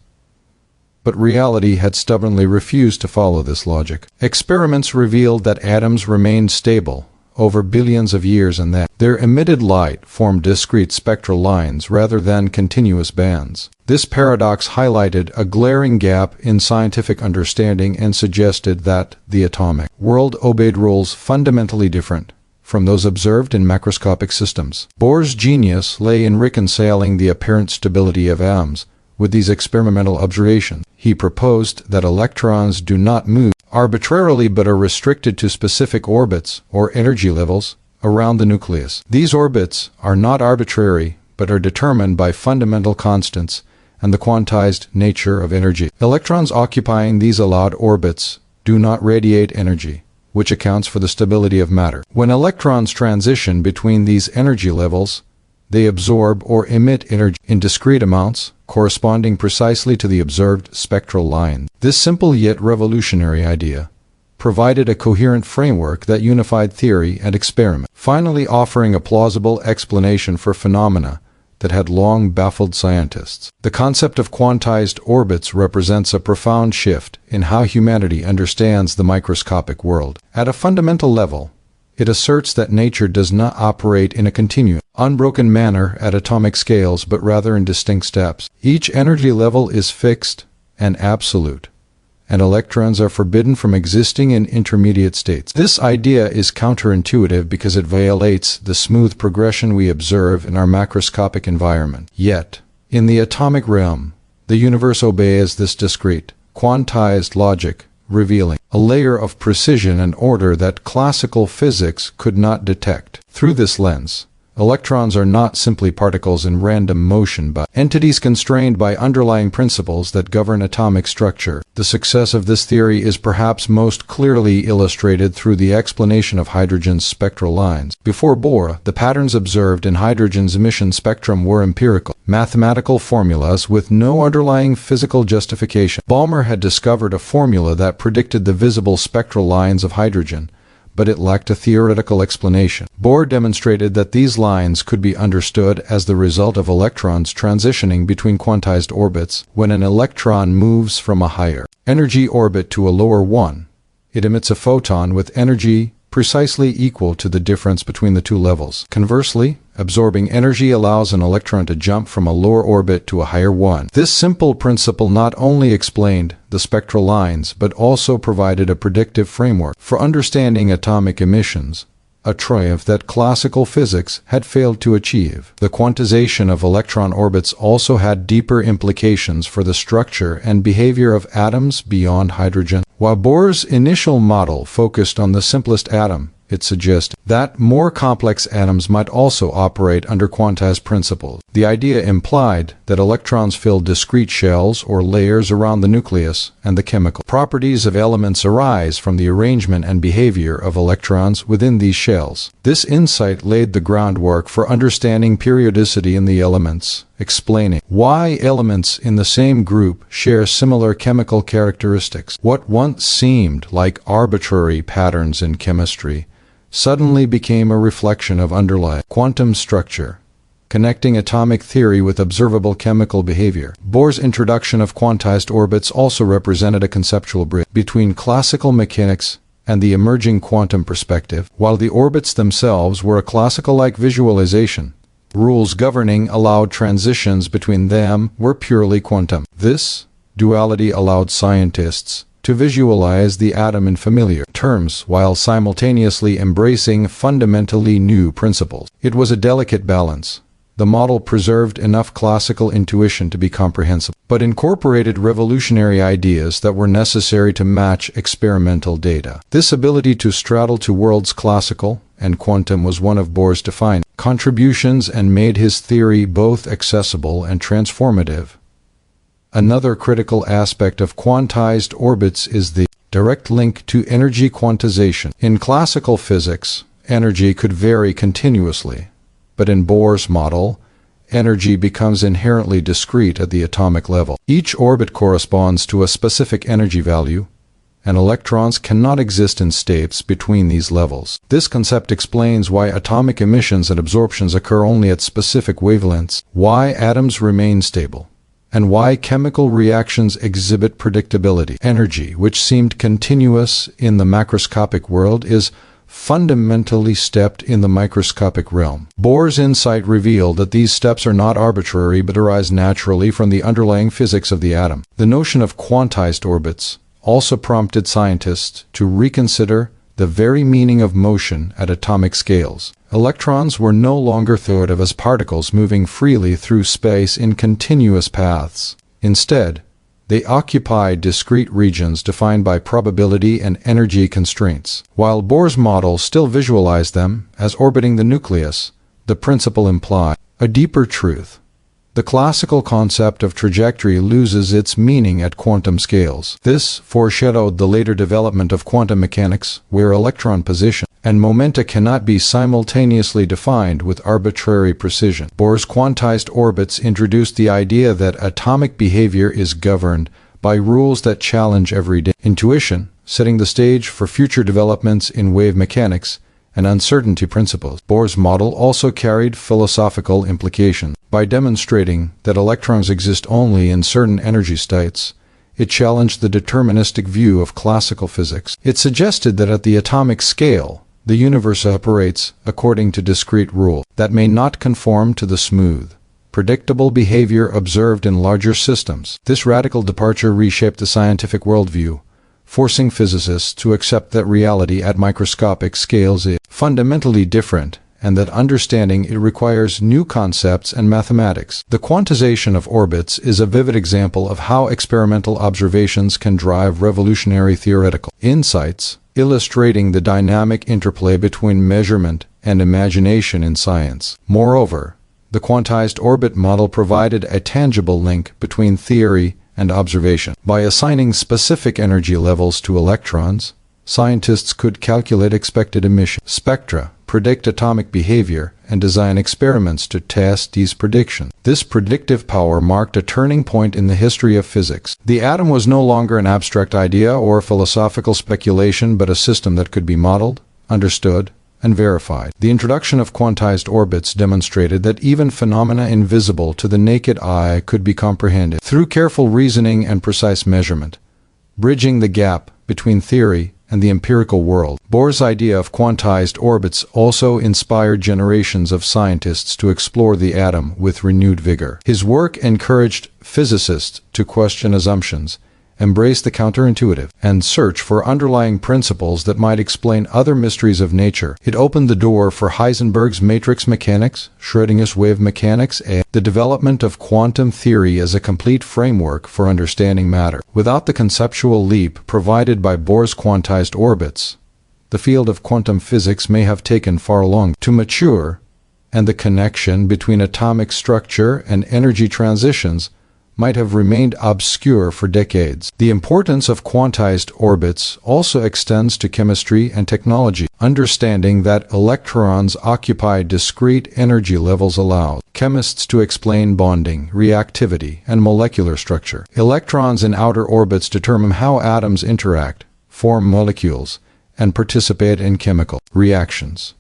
But reality had stubbornly refused to follow this logic. Experiments revealed that atoms remained stable over billions of years and that their emitted light formed discrete spectral lines rather than continuous bands. This paradox highlighted a glaring gap in scientific understanding and suggested that the atomic world obeyed rules fundamentally different from those observed in macroscopic systems. Bohr's genius lay in reconciling the apparent stability of atoms with these experimental observations. He proposed that electrons do not move arbitrarily but are restricted to specific orbits or energy levels around the nucleus. These orbits are not arbitrary but are determined by fundamental constants and the quantized nature of energy. Electrons occupying these allowed orbits do not radiate energy, which accounts for the stability of matter. When electrons transition between these energy levels, they absorb or emit energy in discrete amounts, corresponding precisely to the observed spectral line. This simple yet revolutionary idea provided a coherent framework that unified theory and experiment, finally offering a plausible explanation for phenomena that had long baffled scientists. The concept of quantized orbits represents a profound shift in how humanity understands the microscopic world. At a fundamental level, it asserts that nature does not operate in a continuous, unbroken manner at atomic scales, but rather in distinct steps. Each energy level is fixed and absolute, and electrons are forbidden from existing in intermediate states. This idea is counterintuitive because it violates the smooth progression we observe in our macroscopic environment. Yet, in the atomic realm, the universe obeys this discrete, quantized logic, revealing a layer of precision and order that classical physics could not detect. Through this lens, electrons are not simply particles in random motion but entities constrained by underlying principles that govern atomic structure. The success of this theory is perhaps most clearly illustrated through the explanation of hydrogen's spectral lines. Before Bohr, the patterns observed in hydrogen's emission spectrum were empirical, mathematical formulas with no underlying physical justification. Balmer had discovered a formula that predicted the visible spectral lines of hydrogen, but it lacked a theoretical explanation. Bohr demonstrated that these lines could be understood as the result of electrons transitioning between quantized orbits. When an electron moves from a higher energy orbit to a lower one, it emits a photon with energy precisely equal to the difference between the two levels. Conversely, absorbing energy allows an electron to jump from a lower orbit to a higher one. This simple principle not only explained the spectral lines, but also provided a predictive framework for understanding atomic emissions, a triumph that classical physics had failed to achieve. The quantization of electron orbits also had deeper implications for the structure and behavior of atoms beyond hydrogen. While Bohr's initial model focused on the simplest atom, it suggested that more complex atoms might also operate under quantized principles. The idea implied that electrons filled discrete shells or layers around the nucleus, and the chemical properties of elements arise from the arrangement and behavior of electrons within these shells. This insight laid the groundwork for understanding periodicity in the elements, explaining why elements in the same group share similar chemical characteristics. What once seemed like arbitrary patterns in chemistry suddenly became a reflection of underlying quantum structure, connecting atomic theory with observable chemical behavior. Bohr's introduction of quantized orbits also represented a conceptual bridge between classical mechanics and the emerging quantum perspective. While the orbits themselves were a classical-like visualization, rules governing allowed transitions between them were purely quantum. This duality allowed scientists to visualize the atom in familiar terms while simultaneously embracing fundamentally new principles. It was a delicate balance. The model preserved enough classical intuition to be comprehensible, but incorporated revolutionary ideas that were necessary to match experimental data. This ability to straddle two worlds, classical and quantum, was one of Bohr's defining contributions and made his theory both accessible and transformative. Another critical aspect of quantized orbits is the direct link to energy quantization. In classical physics, energy could vary continuously, but in Bohr's model, energy becomes inherently discrete at the atomic level. Each orbit corresponds to a specific energy value, and electrons cannot exist in states between these levels. This concept explains why atomic emissions and absorptions occur only at specific wavelengths, why atoms remain stable, and why chemical reactions exhibit predictability. Energy, which seemed continuous in the macroscopic world, is fundamentally stepped in the microscopic realm. Bohr's insight revealed that these steps are not arbitrary but arise naturally from the underlying physics of the atom. The notion of quantized orbits also prompted scientists to reconsider the very meaning of motion at atomic scales. Electrons were no longer thought of as particles moving freely through space in continuous paths. Instead, they occupied discrete regions defined by probability and energy constraints. While Bohr's model still visualized them as orbiting the nucleus, the principle implied a deeper truth. The classical concept of trajectory loses its meaning at quantum scales. This foreshadowed the later development of quantum mechanics, where electron position and momenta cannot be simultaneously defined with arbitrary precision. Bohr's quantized orbits introduced the idea that atomic behavior is governed by rules that challenge everyday intuition, setting the stage for future developments in wave mechanics and uncertainty principles. Bohr's model also carried philosophical implications. By demonstrating that electrons exist only in certain energy states, it challenged the deterministic view of classical physics. It suggested that at the atomic scale, the universe operates according to discrete rules that may not conform to the smooth, predictable behavior observed in larger systems. This radical departure reshaped the scientific worldview, forcing physicists to accept that reality at microscopic scales is fundamentally different and that understanding it requires new concepts and mathematics. The quantization of orbits is a vivid example of how experimental observations can drive revolutionary theoretical insights, illustrating the dynamic interplay between measurement and imagination in science. Moreover, the quantized orbit model provided a tangible link between theory and observation. By assigning specific energy levels to electrons, scientists could calculate expected emission spectra, predict atomic behavior, and design experiments to test these predictions. This predictive power marked a turning point in the history of physics. The atom was no longer an abstract idea or philosophical speculation, but a system that could be modeled, understood, and verified. The introduction of quantized orbits demonstrated that even phenomena invisible to the naked eye could be comprehended through careful reasoning and precise measurement, bridging the gap between theory and the empirical world. Bohr's idea of quantized orbits also inspired generations of scientists to explore the atom with renewed vigor. His work encouraged physicists to question assumptions, embrace the counterintuitive, and search for underlying principles that might explain other mysteries of nature. It opened the door for Heisenberg's matrix mechanics, Schrödinger's wave mechanics, and the development of quantum theory as a complete framework for understanding matter. Without the conceptual leap provided by Bohr's quantized orbits, the field of quantum physics may have taken far longer to mature, and the connection between atomic structure and energy transitions might have remained obscure for decades. The importance of quantized orbits also extends to chemistry and technology. Understanding that electrons occupy discrete energy levels allows chemists to explain bonding, reactivity, and molecular structure. Electrons in outer orbits determine how atoms interact, form molecules, and participate in chemical reactions.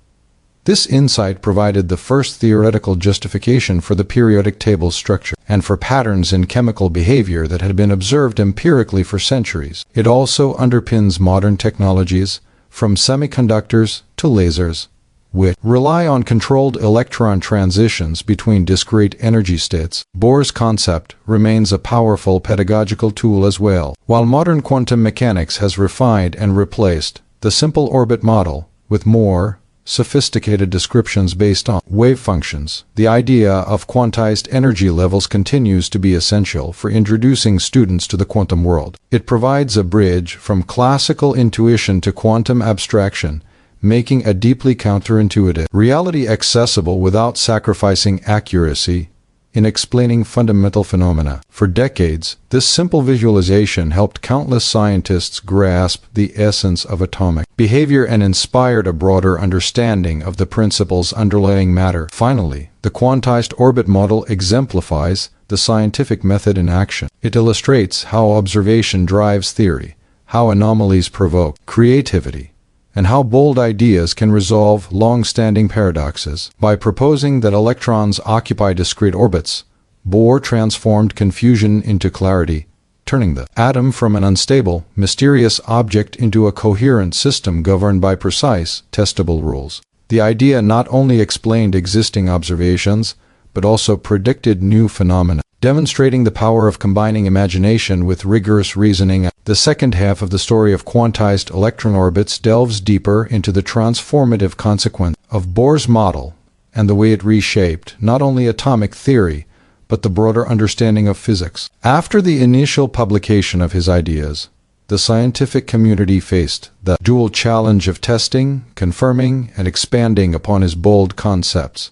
This insight provided the first theoretical justification for the periodic table structure and for patterns in chemical behavior that had been observed empirically for centuries. It also underpins modern technologies, from semiconductors to lasers, which rely on controlled electron transitions between discrete energy states. Bohr's concept remains a powerful pedagogical tool as well. While modern quantum mechanics has refined and replaced the simple orbit model with more sophisticated descriptions based on wave functions, the idea of quantized energy levels continues to be essential for introducing students to the quantum world. It provides a bridge from classical intuition to quantum abstraction, making a deeply counterintuitive reality accessible without sacrificing accuracy in explaining fundamental phenomena. For decades, this simple visualization helped countless scientists grasp the essence of atomic behavior and inspired a broader understanding of the principles underlying matter. Finally, the quantized orbit model exemplifies the scientific method in action. It illustrates how observation drives theory, how anomalies provoke creativity, and how bold ideas can resolve long-standing paradoxes. By proposing that electrons occupy discrete orbits, Bohr transformed confusion into clarity, turning the atom from an unstable, mysterious object into a coherent system governed by precise, testable rules. The idea not only explained existing observations, but also predicted new phenomena, demonstrating the power of combining imagination with rigorous reasoning. The second half of the story of quantized electron orbits delves deeper into the transformative consequence of Bohr's model and the way it reshaped not only atomic theory, but the broader understanding of physics. After the initial publication of his ideas, the scientific community faced the dual challenge of testing, confirming, and expanding upon his bold concepts.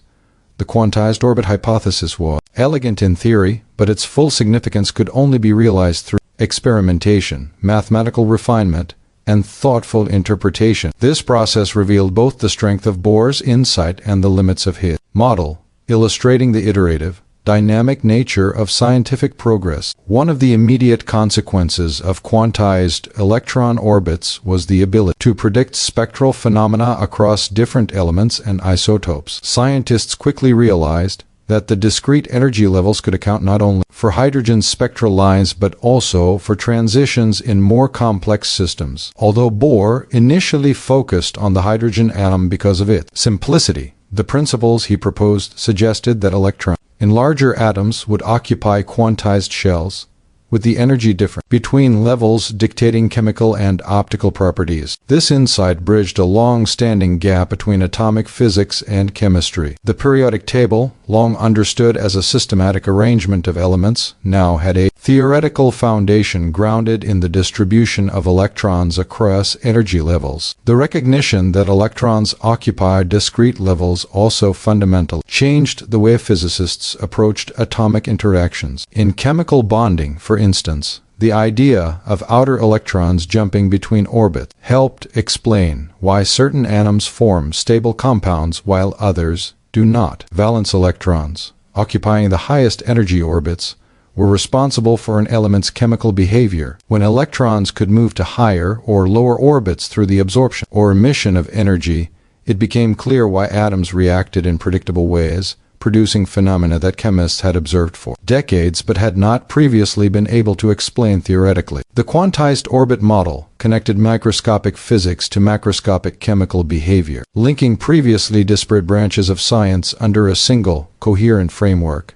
The quantized orbit hypothesis was elegant in theory, but its full significance could only be realized through experimentation, mathematical refinement, and thoughtful interpretation. This process revealed both the strength of Bohr's insight and the limits of his model, illustrating the iterative, dynamic nature of scientific progress. One of the immediate consequences of quantized electron orbits was the ability to predict spectral phenomena across different elements and isotopes. Scientists quickly realized that the discrete energy levels could account not only for hydrogen's spectral lines but also for transitions in more complex systems. Although Bohr initially focused on the hydrogen atom because of its simplicity, the principles he proposed suggested that electrons in larger atoms would occupy quantized shells, with the energy difference between levels dictating chemical and optical properties. This insight bridged a long-standing gap between atomic physics and chemistry. The periodic table, long understood as a systematic arrangement of elements, now had a theoretical foundation grounded in the distribution of electrons across energy levels. The recognition that electrons occupy discrete levels also fundamentally changed the way physicists approached atomic interactions. In chemical bonding, for instance, the idea of outer electrons jumping between orbits helped explain why certain atoms form stable compounds while others do not. Valence electrons, occupying the highest energy orbits, were responsible for an element's chemical behavior. When electrons could move to higher or lower orbits through the absorption or emission of energy, it became clear why atoms reacted in predictable ways, producing phenomena that chemists had observed for decades but had not previously been able to explain theoretically. The quantized orbit model connected microscopic physics to macroscopic chemical behavior, linking previously disparate branches of science under a single, coherent framework.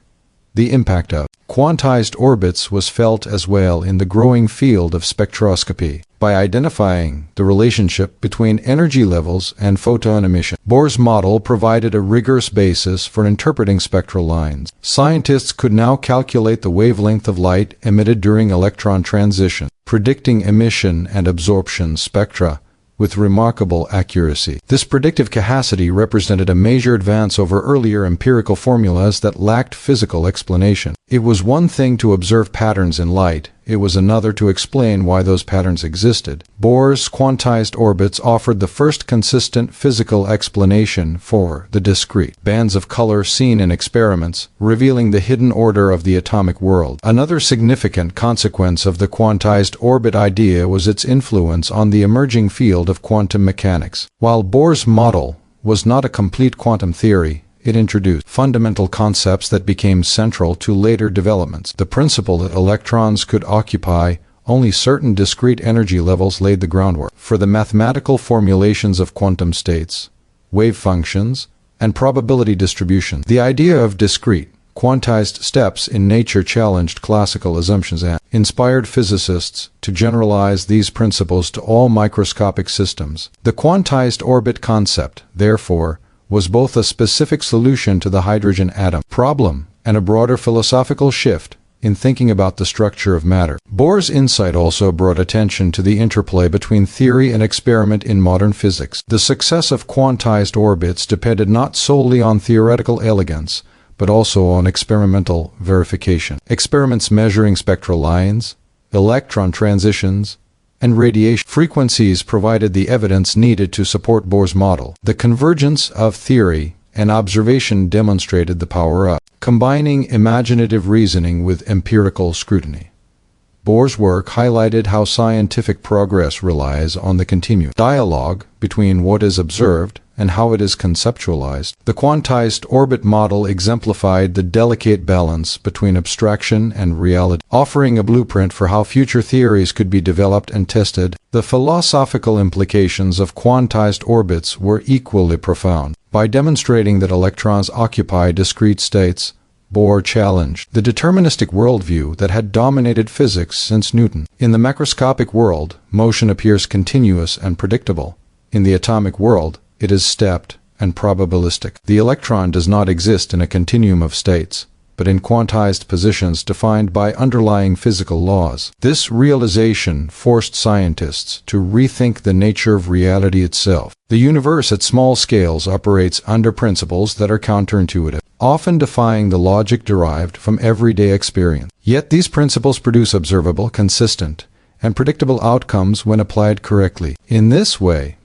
The impact of quantized orbits was felt as well in the growing field of spectroscopy. By identifying the relationship between energy levels and photon emission, Bohr's model provided a rigorous basis for interpreting spectral lines. Scientists could now calculate the wavelength of light emitted during electron transition, predicting emission and absorption spectra with remarkable accuracy. This predictive capacity represented a major advance over earlier empirical formulas that lacked physical explanation. It was one thing to observe patterns in light, it was another to explain why those patterns existed. Bohr's quantized orbits offered the first consistent physical explanation for the discrete bands of color seen in experiments, revealing the hidden order of the atomic world. Another significant consequence of the quantized orbit idea was its influence on the emerging field of quantum mechanics. While Bohr's model was not a complete quantum theory, it introduced fundamental concepts that became central to later developments. The principle that electrons could occupy only certain discrete energy levels laid the groundwork for the mathematical formulations of quantum states, wave functions, and probability distribution. The idea of discrete, quantized steps in nature challenged classical assumptions and inspired physicists to generalize these principles to all microscopic systems. The quantized orbit concept, therefore, was both a specific solution to the hydrogen atom problem and a broader philosophical shift in thinking about the structure of matter. Bohr's insight also brought attention to the interplay between theory and experiment in modern physics. The success of quantized orbits depended not solely on theoretical elegance, but also on experimental verification. Experiments measuring spectral lines, electron transitions, and radiation frequencies provided the evidence needed to support Bohr's model. The convergence of theory and observation demonstrated the power of combining imaginative reasoning with empirical scrutiny. Bohr's work highlighted how scientific progress relies on the continued dialogue between what is observed and how it is conceptualized. The quantized orbit model exemplified the delicate balance between abstraction and reality, offering a blueprint for how future theories could be developed and tested. The philosophical implications of quantized orbits were equally profound. By demonstrating that electrons occupy discrete states, Bohr challenged the deterministic worldview that had dominated physics since Newton. In the macroscopic world, motion appears continuous and predictable. In the atomic world, it is stepped and probabilistic. The electron does not exist in a continuum of states, but in quantized positions defined by underlying physical laws. This realization forced scientists to rethink the nature of reality itself. The universe at small scales operates under principles that are counterintuitive, often defying the logic derived from everyday experience. Yet these principles produce observable, consistent, and predictable outcomes when applied correctly. In this way,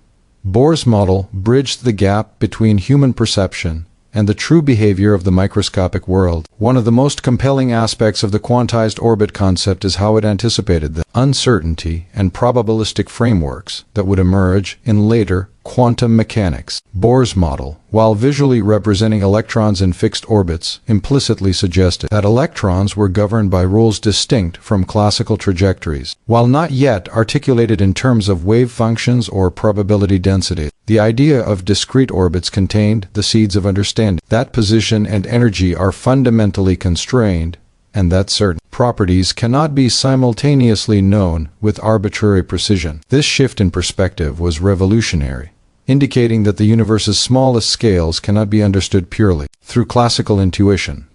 Bohr's model bridged the gap between human perception and the true behavior of the microscopic world. One of the most compelling aspects of the quantized orbit concept is how it anticipated the uncertainty and probabilistic frameworks that would emerge in later quantum mechanics. Bohr's model, while visually representing electrons in fixed orbits, implicitly suggested that electrons were governed by rules distinct from classical trajectories. While not yet articulated in terms of wave functions or probability density, the idea of discrete orbits contained the seeds of understanding that position and energy are fundamentally constrained, and that certain properties cannot be simultaneously known with arbitrary precision. This shift in perspective was revolutionary, indicating that the universe's smallest scales cannot be understood purely through classical intuition.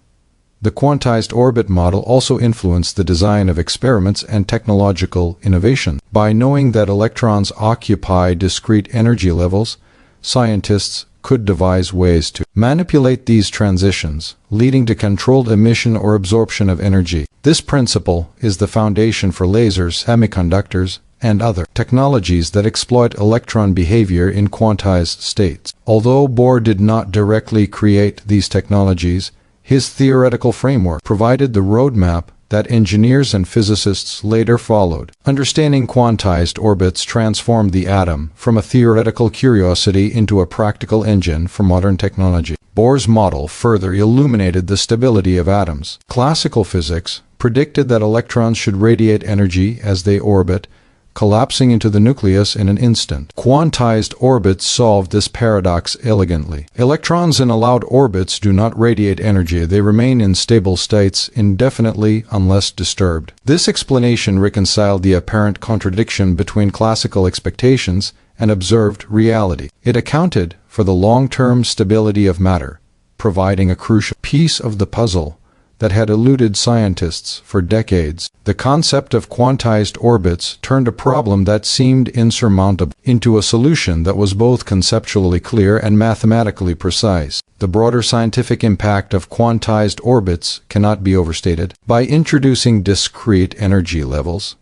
The quantized orbit model also influenced the design of experiments and technological innovation. By knowing that electrons occupy discrete energy levels, scientists could devise ways to manipulate these transitions, leading to controlled emission or absorption of energy. This principle is the foundation for lasers, semiconductors, and other technologies that exploit electron behavior in quantized states. Although Bohr did not directly create these technologies, his theoretical framework provided the roadmap that engineers and physicists later followed. Understanding quantized orbits transformed the atom from a theoretical curiosity into a practical engine for modern technology. Bohr's model further illuminated the stability of atoms. Classical physics predicted that electrons should radiate energy as they orbit, collapsing into the nucleus in an instant. Quantized orbits solved this paradox elegantly. Electrons in allowed orbits do not radiate energy, they remain in stable states indefinitely unless disturbed. This explanation reconciled the apparent contradiction between classical expectations and observed reality. It accounted for the long-term stability of matter, providing a crucial piece of the puzzle that had eluded scientists for decades. The concept of quantized orbits turned a problem that seemed insurmountable into a solution that was both conceptually clear and mathematically precise. The broader scientific impact of quantized orbits cannot be overstated. By introducing discrete energy levels,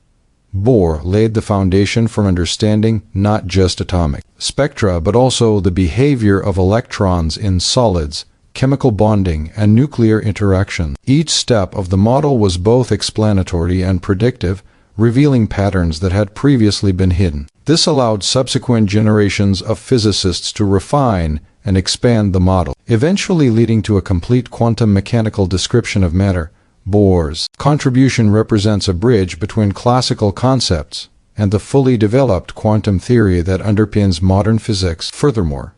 Bohr laid the foundation for understanding not just atomic spectra but also the behavior of electrons in solids, chemical bonding, and nuclear interaction. Each step of the model was both explanatory and predictive, revealing patterns that had previously been hidden. This allowed subsequent generations of physicists to refine and expand the model, eventually leading to a complete quantum mechanical description of matter. Bohr's contribution represents a bridge between classical concepts and the fully developed quantum theory that underpins modern physics. Furthermore,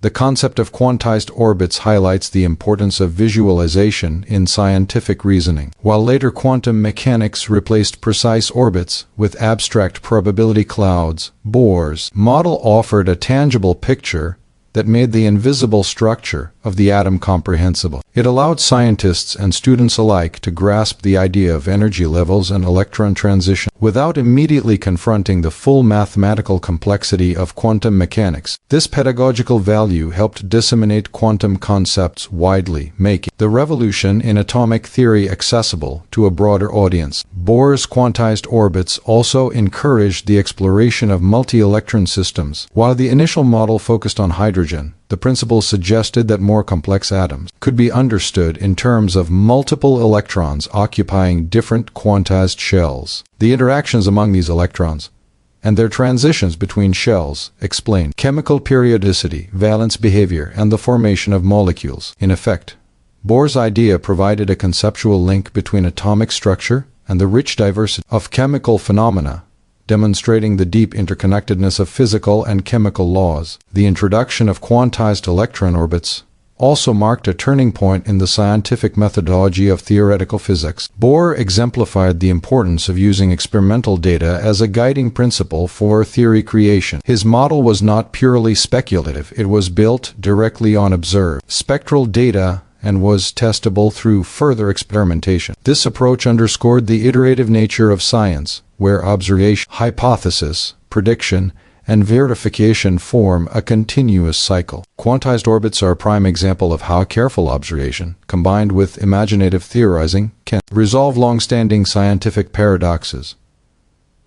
the concept of quantized orbits highlights the importance of visualization in scientific reasoning. While later quantum mechanics replaced precise orbits with abstract probability clouds, Bohr's model offered a tangible picture that made the invisible structure of the atom comprehensible. It allowed scientists and students alike to grasp the idea of energy levels and electron transition without immediately confronting the full mathematical complexity of quantum mechanics. This pedagogical value helped disseminate quantum concepts widely, making the revolution in atomic theory accessible to a broader audience. Bohr's quantized orbits also encouraged the exploration of multi-electron systems. While the initial model focused on hydrogen, the principle suggested that more complex atoms could be understood in terms of multiple electrons occupying different quantized shells. The interactions among these electrons and their transitions between shells explain chemical periodicity, valence behavior, and the formation of molecules. In effect, Bohr's idea provided a conceptual link between atomic structure and the rich diversity of chemical phenomena, demonstrating the deep interconnectedness of physical and chemical laws. The introduction of quantized electron orbits also marked a turning point in the scientific methodology of theoretical physics. Bohr exemplified the importance of using experimental data as a guiding principle for theory creation. His model was not purely speculative, it was built directly on observed spectral data and was testable through further experimentation. This approach underscored the iterative nature of science, where observation, hypothesis, prediction, and verification form a continuous cycle. Quantized orbits are a prime example of how careful observation, combined with imaginative theorizing, can resolve long-standing scientific paradoxes.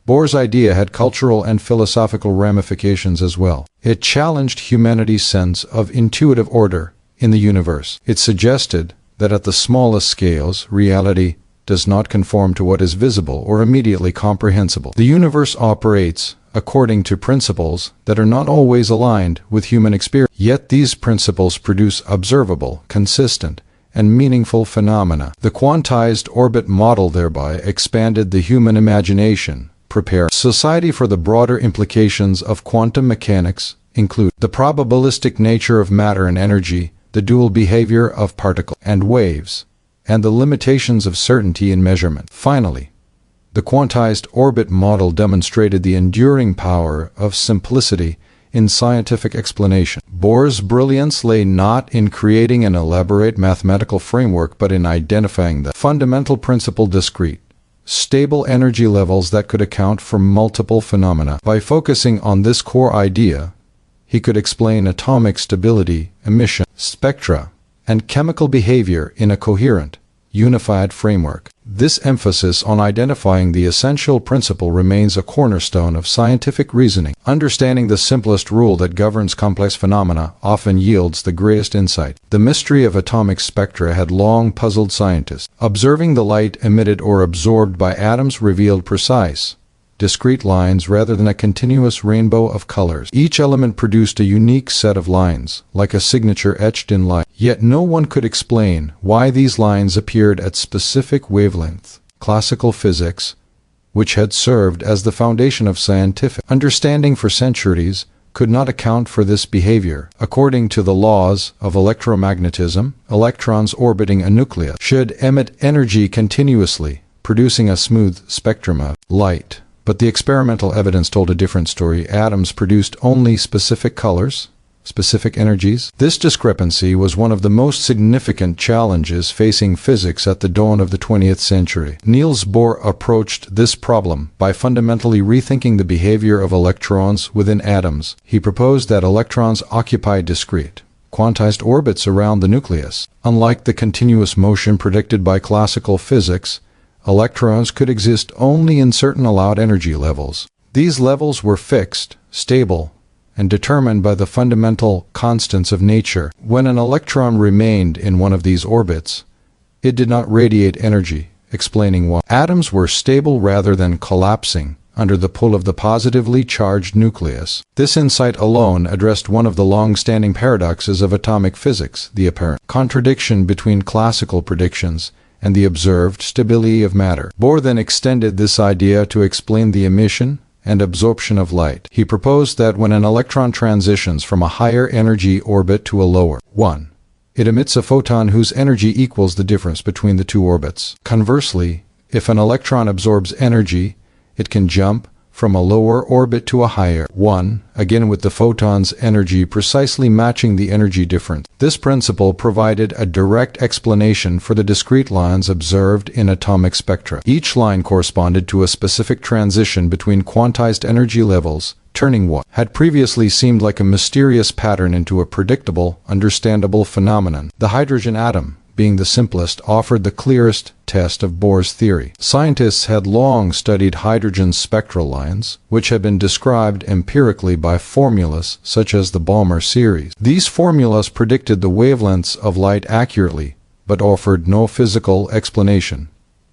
Bohr's idea had cultural and philosophical ramifications as well. It challenged humanity's sense of intuitive order, in the universe. It suggested that at the smallest scales, reality does not conform to what is visible or immediately comprehensible. The universe operates according to principles that are not always aligned with human experience. Yet these principles produce observable, consistent, and meaningful phenomena. The quantized orbit model thereby expanded the human imagination, preparing society for the broader implications of quantum mechanics, include the probabilistic nature of matter and energy, the dual behavior of particles and waves, and the limitations of certainty in measurement. Finally, the quantized orbit model demonstrated the enduring power of simplicity in scientific explanation. Bohr's brilliance lay not in creating an elaborate mathematical framework but in identifying the fundamental principle: discrete, stable energy levels that could account for multiple phenomena. By focusing on this core idea, he could explain atomic stability, emission, spectra, and chemical behavior in a coherent, unified framework. This emphasis on identifying the essential principle remains a cornerstone of scientific reasoning. Understanding the simplest rule that governs complex phenomena often yields the greatest insight. The mystery of atomic spectra had long puzzled scientists. Observing the light emitted or absorbed by atoms revealed precise, discrete lines rather than a continuous rainbow of colors. Each element produced a unique set of lines, like a signature etched in light. Yet no one could explain why these lines appeared at specific wavelengths. Classical physics, which had served as the foundation of scientific understanding for centuries, could not account for this behavior. According to the laws of electromagnetism, electrons orbiting a nucleus should emit energy continuously, producing a smooth spectrum of light. But the experimental evidence told a different story. Atoms produced only specific colors, specific energies. This discrepancy was one of the most significant challenges facing physics at the dawn of the 20th century. Niels Bohr approached this problem by fundamentally rethinking the behavior of electrons within atoms. He proposed that electrons occupy discrete, quantized orbits around the nucleus. Unlike the continuous motion predicted by classical physics, electrons could exist only in certain allowed energy levels. These levels were fixed, stable, and determined by the fundamental constants of nature. When an electron remained in one of these orbits, it did not radiate energy, explaining why. Atoms were stable rather than collapsing under the pull of the positively charged nucleus. This insight alone addressed one of the long-standing paradoxes of atomic physics, the apparent contradiction between classical predictions and the observed stability of matter. Bohr then extended this idea to explain the emission and absorption of light. He proposed that when an electron transitions from a higher energy orbit to a lower one, it emits a photon whose energy equals the difference between the two orbits. Conversely, if an electron absorbs energy, it can jump from a lower orbit to a higher one, again with the photon's energy precisely matching the energy difference. This principle provided a direct explanation for the discrete lines observed in atomic spectra. Each line corresponded to a specific transition between quantized energy levels, turning what had previously seemed like a mysterious pattern into a predictable, understandable phenomenon. The hydrogen atom, being the simplest, offered the clearest test of Bohr's theory. Scientists had long studied hydrogen's spectral lines, which had been described empirically by formulas such as the Balmer series. These formulas predicted the wavelengths of light accurately, but offered no physical explanation.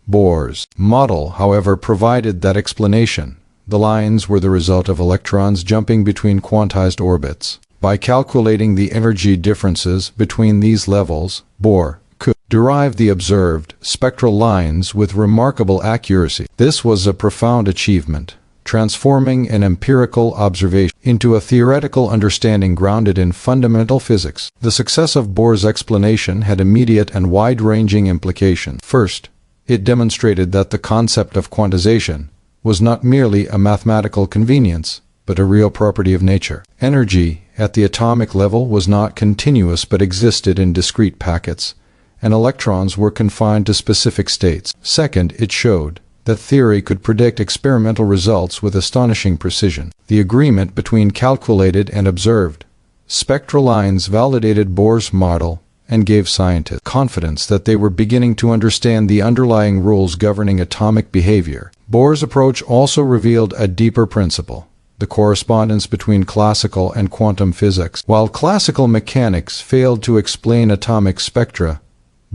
Bohr's model, however, provided that explanation. The lines were the result of electrons jumping between quantized orbits. By calculating the energy differences between these levels, Bohr could derive the observed spectral lines with remarkable accuracy. This was a profound achievement, transforming an empirical observation into a theoretical understanding grounded in fundamental physics. The success of Bohr's explanation had immediate and wide-ranging implications. First, it demonstrated that the concept of quantization was not merely a mathematical convenience, but a real property of nature. Energy at the atomic level was not continuous but existed in discrete packets, and electrons were confined to specific states. Second, it showed that theory could predict experimental results with astonishing precision. The agreement between calculated and observed spectral lines validated Bohr's model and gave scientists confidence that they were beginning to understand the underlying rules governing atomic behavior. Bohr's approach also revealed a deeper principle. the correspondence between classical and quantum physics. While classical mechanics failed to explain atomic spectra,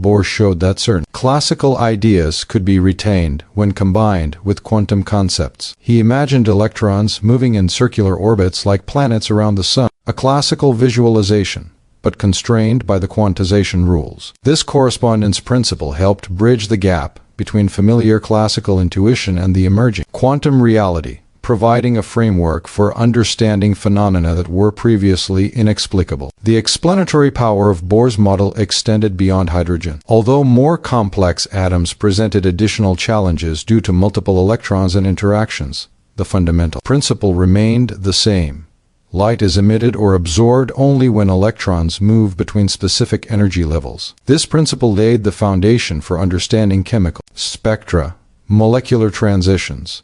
Bohr showed that certain classical ideas could be retained when combined with quantum concepts. He imagined electrons moving in circular orbits like planets around the Sun, a classical visualization, but constrained by the quantization rules. This correspondence principle helped bridge the gap between familiar classical intuition and the emerging quantum reality, providing a framework for understanding phenomena that were previously inexplicable. The explanatory power of Bohr's model extended beyond hydrogen. Although more complex atoms presented additional challenges due to multiple electrons and interactions, the fundamental principle remained the same. Light is emitted or absorbed only when electrons move between specific energy levels. This principle laid the foundation for understanding chemical spectra, molecular transitions,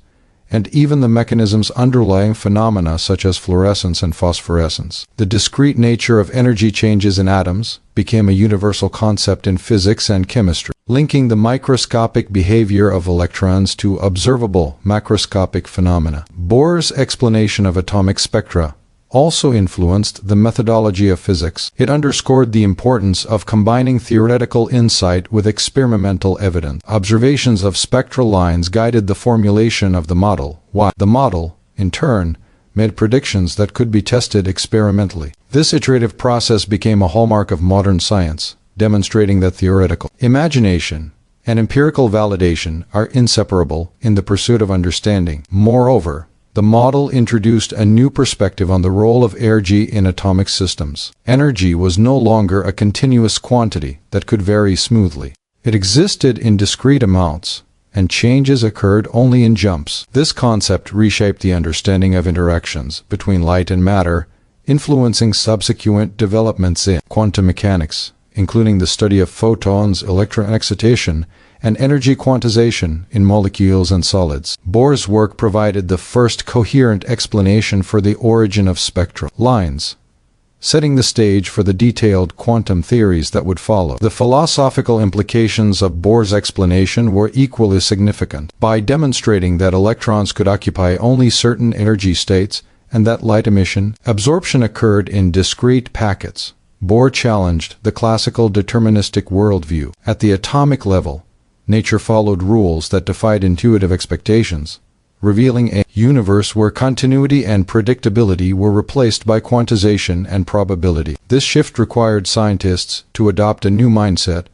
and even the mechanisms underlying phenomena such as fluorescence and phosphorescence. The discrete nature of energy changes in atoms became a universal concept in physics and chemistry, linking the microscopic behavior of electrons to observable macroscopic phenomena. Bohr's explanation of atomic spectra also influenced the methodology of physics. It underscored the importance of combining theoretical insight with experimental evidence. Observations of spectral lines guided the formulation of the model, while the model, in turn, made predictions that could be tested experimentally. This iterative process became a hallmark of modern science, demonstrating that theoretical imagination and empirical validation are inseparable in the pursuit of understanding. Moreover, the model introduced a new perspective on the role of energy in atomic systems. Energy was no longer a continuous quantity that could vary smoothly. It existed in discrete amounts, and changes occurred only in jumps. This concept reshaped the understanding of interactions between light and matter, influencing subsequent developments in quantum mechanics, including the study of photons, electron excitation, and energy quantization in molecules and solids. Bohr's work provided the first coherent explanation for the origin of spectral lines, setting the stage for the detailed quantum theories that would follow. The philosophical implications of Bohr's explanation were equally significant. By demonstrating that electrons could occupy only certain energy states and that light emission, absorption occurred in discrete packets, Bohr challenged the classical deterministic worldview. At the atomic level, nature followed rules that defied intuitive expectations, revealing a universe where continuity and predictability were replaced by quantization and probability. This shift required scientists to adopt a new mindset,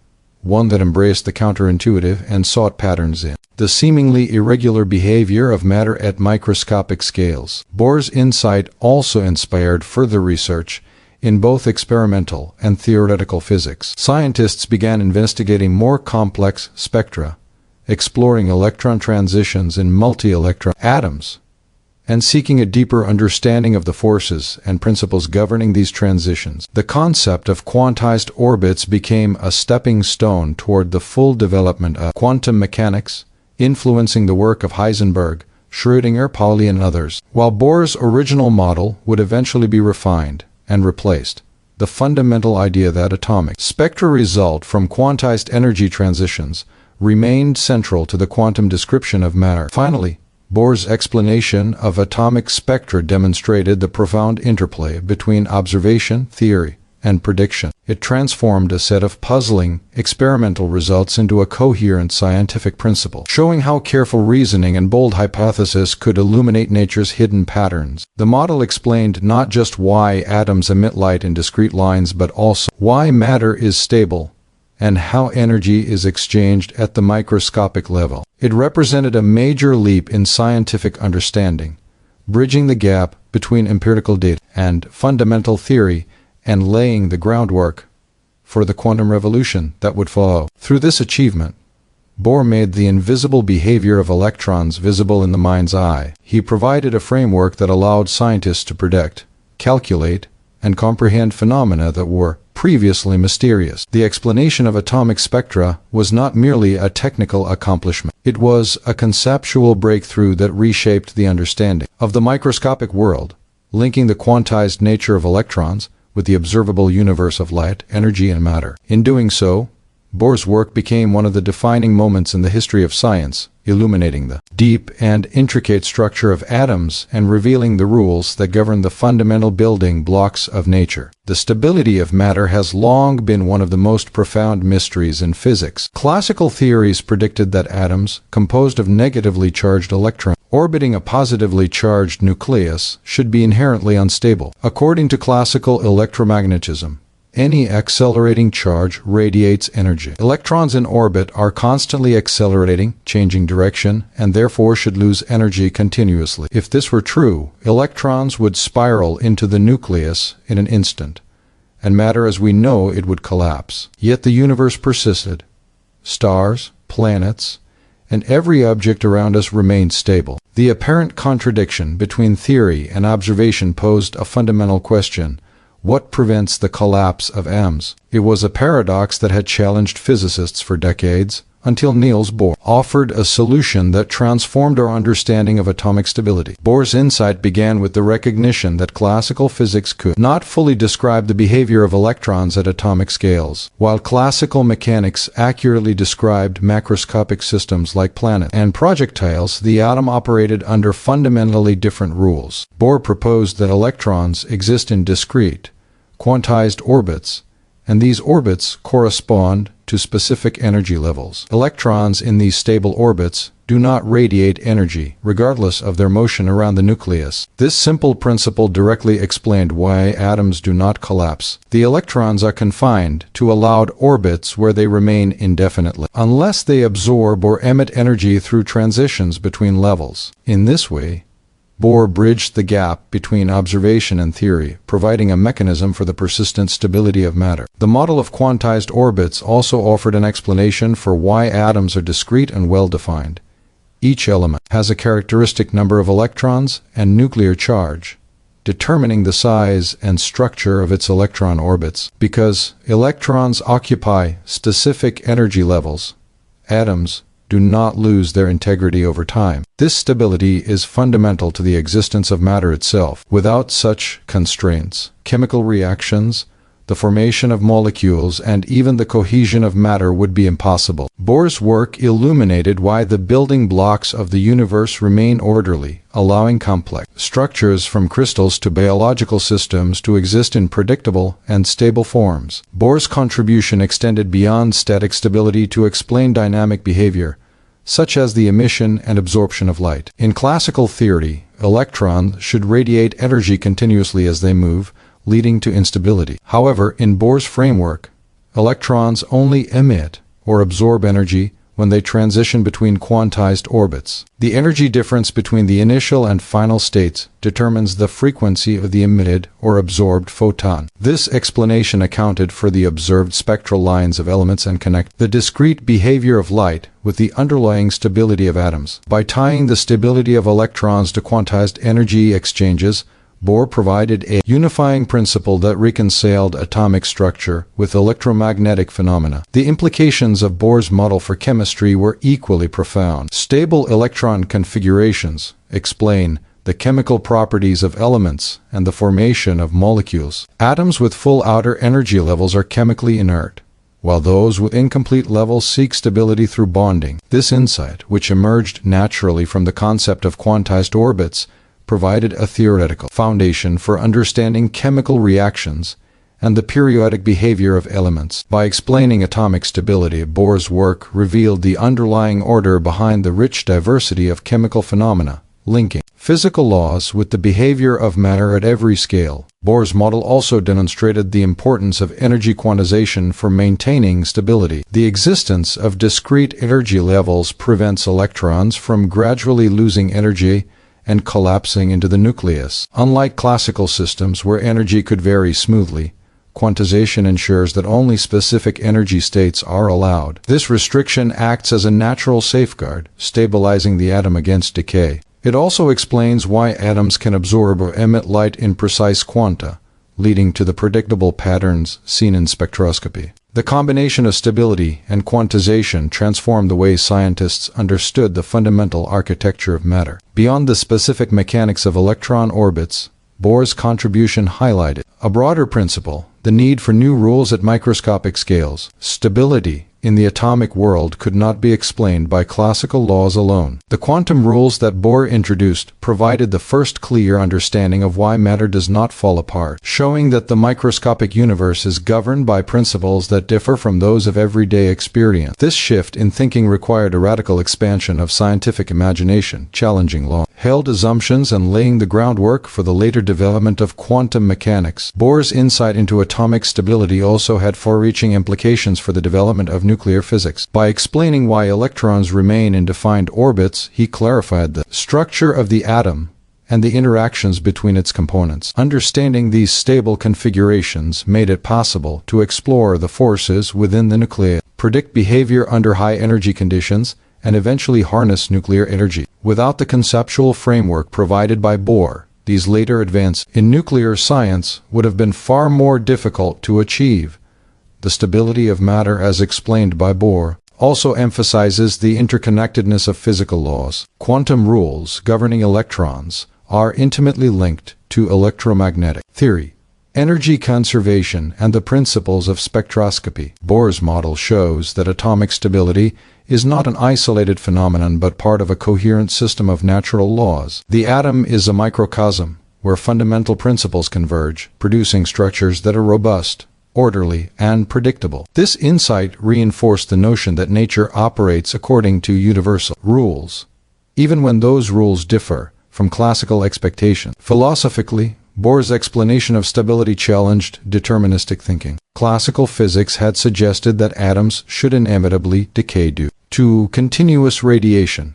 one that embraced the counterintuitive and sought patterns in the seemingly irregular behavior of matter at microscopic scales. Bohr's insight also inspired further research in both experimental and theoretical physics. Scientists began investigating more complex spectra, exploring electron transitions in multi-electron atoms, and seeking a deeper understanding of the forces and principles governing these transitions. The concept of quantized orbits became a stepping stone toward the full development of quantum mechanics, influencing the work of Heisenberg, Schrödinger, Pauli, and others. While Bohr's original model would eventually be refined and replaced, the fundamental idea that atomic spectra result from quantized energy transitions remained central to the quantum description of matter. Finally, Bohr's explanation of atomic spectra demonstrated the profound interplay between observation, theory, and prediction. It transformed a set of puzzling, experimental results into a coherent scientific principle, showing how careful reasoning and bold hypothesis could illuminate nature's hidden patterns. The model explained not just why atoms emit light in discrete lines, but also why matter is stable and how energy is exchanged at the microscopic level. It represented a major leap in scientific understanding, bridging the gap between empirical data and fundamental theory, and laying the groundwork for the quantum revolution that would follow. Through this achievement, Bohr made the invisible behavior of electrons visible in the mind's eye. He provided a framework that allowed scientists to predict, calculate, and comprehend phenomena that were previously mysterious. The explanation of atomic spectra was not merely a technical accomplishment. It was a conceptual breakthrough that reshaped the understanding of the microscopic world, linking the quantized nature of electrons with the observable universe of light, energy, and matter. In doing so, Bohr's work became one of the defining moments in the history of science, illuminating the deep and intricate structure of atoms and revealing the rules that govern the fundamental building blocks of nature. The stability of matter has long been one of the most profound mysteries in physics. Classical theories predicted that atoms, composed of negatively charged electrons, orbiting a positively charged nucleus, should be inherently unstable. According to classical electromagnetism, any accelerating charge radiates energy. Electrons in orbit are constantly accelerating, changing direction, and therefore should lose energy continuously. If this were true, electrons would spiral into the nucleus in an instant, and matter as we know it would collapse. Yet the universe persisted. Stars, planets, and every object around us remained stable. The apparent contradiction between theory and observation posed a fundamental question. What prevents the collapse of atoms? It was a paradox that had challenged physicists for decades, until Niels Bohr offered a solution that transformed our understanding of atomic stability. Bohr's insight began with the recognition that classical physics could not fully describe the behavior of electrons at atomic scales, while classical mechanics accurately described macroscopic systems like planets and projectiles. The atom operated under fundamentally different rules. Bohr proposed that electrons exist in discrete, quantized orbits, and these orbits correspond to specific energy levels. Electrons in these stable orbits do not radiate energy, regardless of their motion around the nucleus. This simple principle directly explained why atoms do not collapse. The electrons are confined to allowed orbits where they remain indefinitely, unless they absorb or emit energy through transitions between levels. In this way, Bohr bridged the gap between observation and theory, providing a mechanism for the persistent stability of matter. The model of quantized orbits also offered an explanation for why atoms are discrete and well-defined. Each element has a characteristic number of electrons and nuclear charge, determining the size and structure of its electron orbits. Because electrons occupy specific energy levels, atoms do not lose their integrity over time. This stability is fundamental to the existence of matter itself. Without such constraints, chemical reactions, the formation of molecules, and even the cohesion of matter would be impossible. Bohr's work illuminated why the building blocks of the universe remain orderly, allowing complex structures from crystals to biological systems to exist in predictable and stable forms. Bohr's contribution extended beyond static stability to explain dynamic behavior, such as the emission and absorption of light. In classical theory, electrons should radiate energy continuously as they move, leading to instability. However, in Bohr's framework, electrons only emit or absorb energy when they transition between quantized orbits. The energy difference between the initial and final states determines the frequency of the emitted or absorbed photon. This explanation accounted for the observed spectral lines of elements and connect the discrete behavior of light with the underlying stability of atoms. By tying the stability of electrons to quantized energy exchanges, Bohr provided a unifying principle that reconciled atomic structure with electromagnetic phenomena. The implications of Bohr's model for chemistry were equally profound. Stable electron configurations explain the chemical properties of elements and the formation of molecules. Atoms with full outer energy levels are chemically inert, while those with incomplete levels seek stability through bonding. This insight, which emerged naturally from the concept of quantized orbits, provided a theoretical foundation for understanding chemical reactions and the periodic behavior of elements. By explaining atomic stability, Bohr's work revealed the underlying order behind the rich diversity of chemical phenomena, linking physical laws with the behavior of matter at every scale. Bohr's model also demonstrated the importance of energy quantization for maintaining stability. The existence of discrete energy levels prevents electrons from gradually losing energy and collapsing into the nucleus. Unlike classical systems where energy could vary smoothly, quantization ensures that only specific energy states are allowed. This restriction acts as a natural safeguard, stabilizing the atom against decay. It also explains why atoms can absorb or emit light in precise quanta, leading to the predictable patterns seen in spectroscopy. The combination of stability and quantization transformed the way scientists understood the fundamental architecture of matter. Beyond the specific mechanics of electron orbits, Bohr's contribution highlighted a broader principle: the need for new rules at microscopic scales. Stability in the atomic world could not be explained by classical laws alone. The quantum rules that Bohr introduced provided the first clear understanding of why matter does not fall apart, showing that the microscopic universe is governed by principles that differ from those of everyday experience. This shift in thinking required a radical expansion of scientific imagination, challenging long-held assumptions and laying the groundwork for the later development of quantum mechanics. Bohr's insight into atomic stability also had far-reaching implications for the development of nuclear physics. By explaining why electrons remain in defined orbits, he clarified the structure of the atom and the interactions between its components. Understanding these stable configurations made it possible to explore the forces within the nucleus, predict behavior under high-energy conditions, and eventually harness nuclear energy. Without the conceptual framework provided by Bohr, these later advances in nuclear science would have been far more difficult to achieve. The stability of matter, as explained by Bohr, also emphasizes the interconnectedness of physical laws. Quantum rules governing electrons are intimately linked to electromagnetic theory, energy conservation, and the principles of spectroscopy. Bohr's model shows that atomic stability is not an isolated phenomenon but part of a coherent system of natural laws. The atom is a microcosm where fundamental principles converge, producing structures that are robust, orderly, and predictable. This insight reinforced the notion that nature operates according to universal rules, even when those rules differ from classical expectations. Philosophically, Bohr's explanation of stability challenged deterministic thinking. Classical physics had suggested that atoms should inevitably decay due to continuous radiation,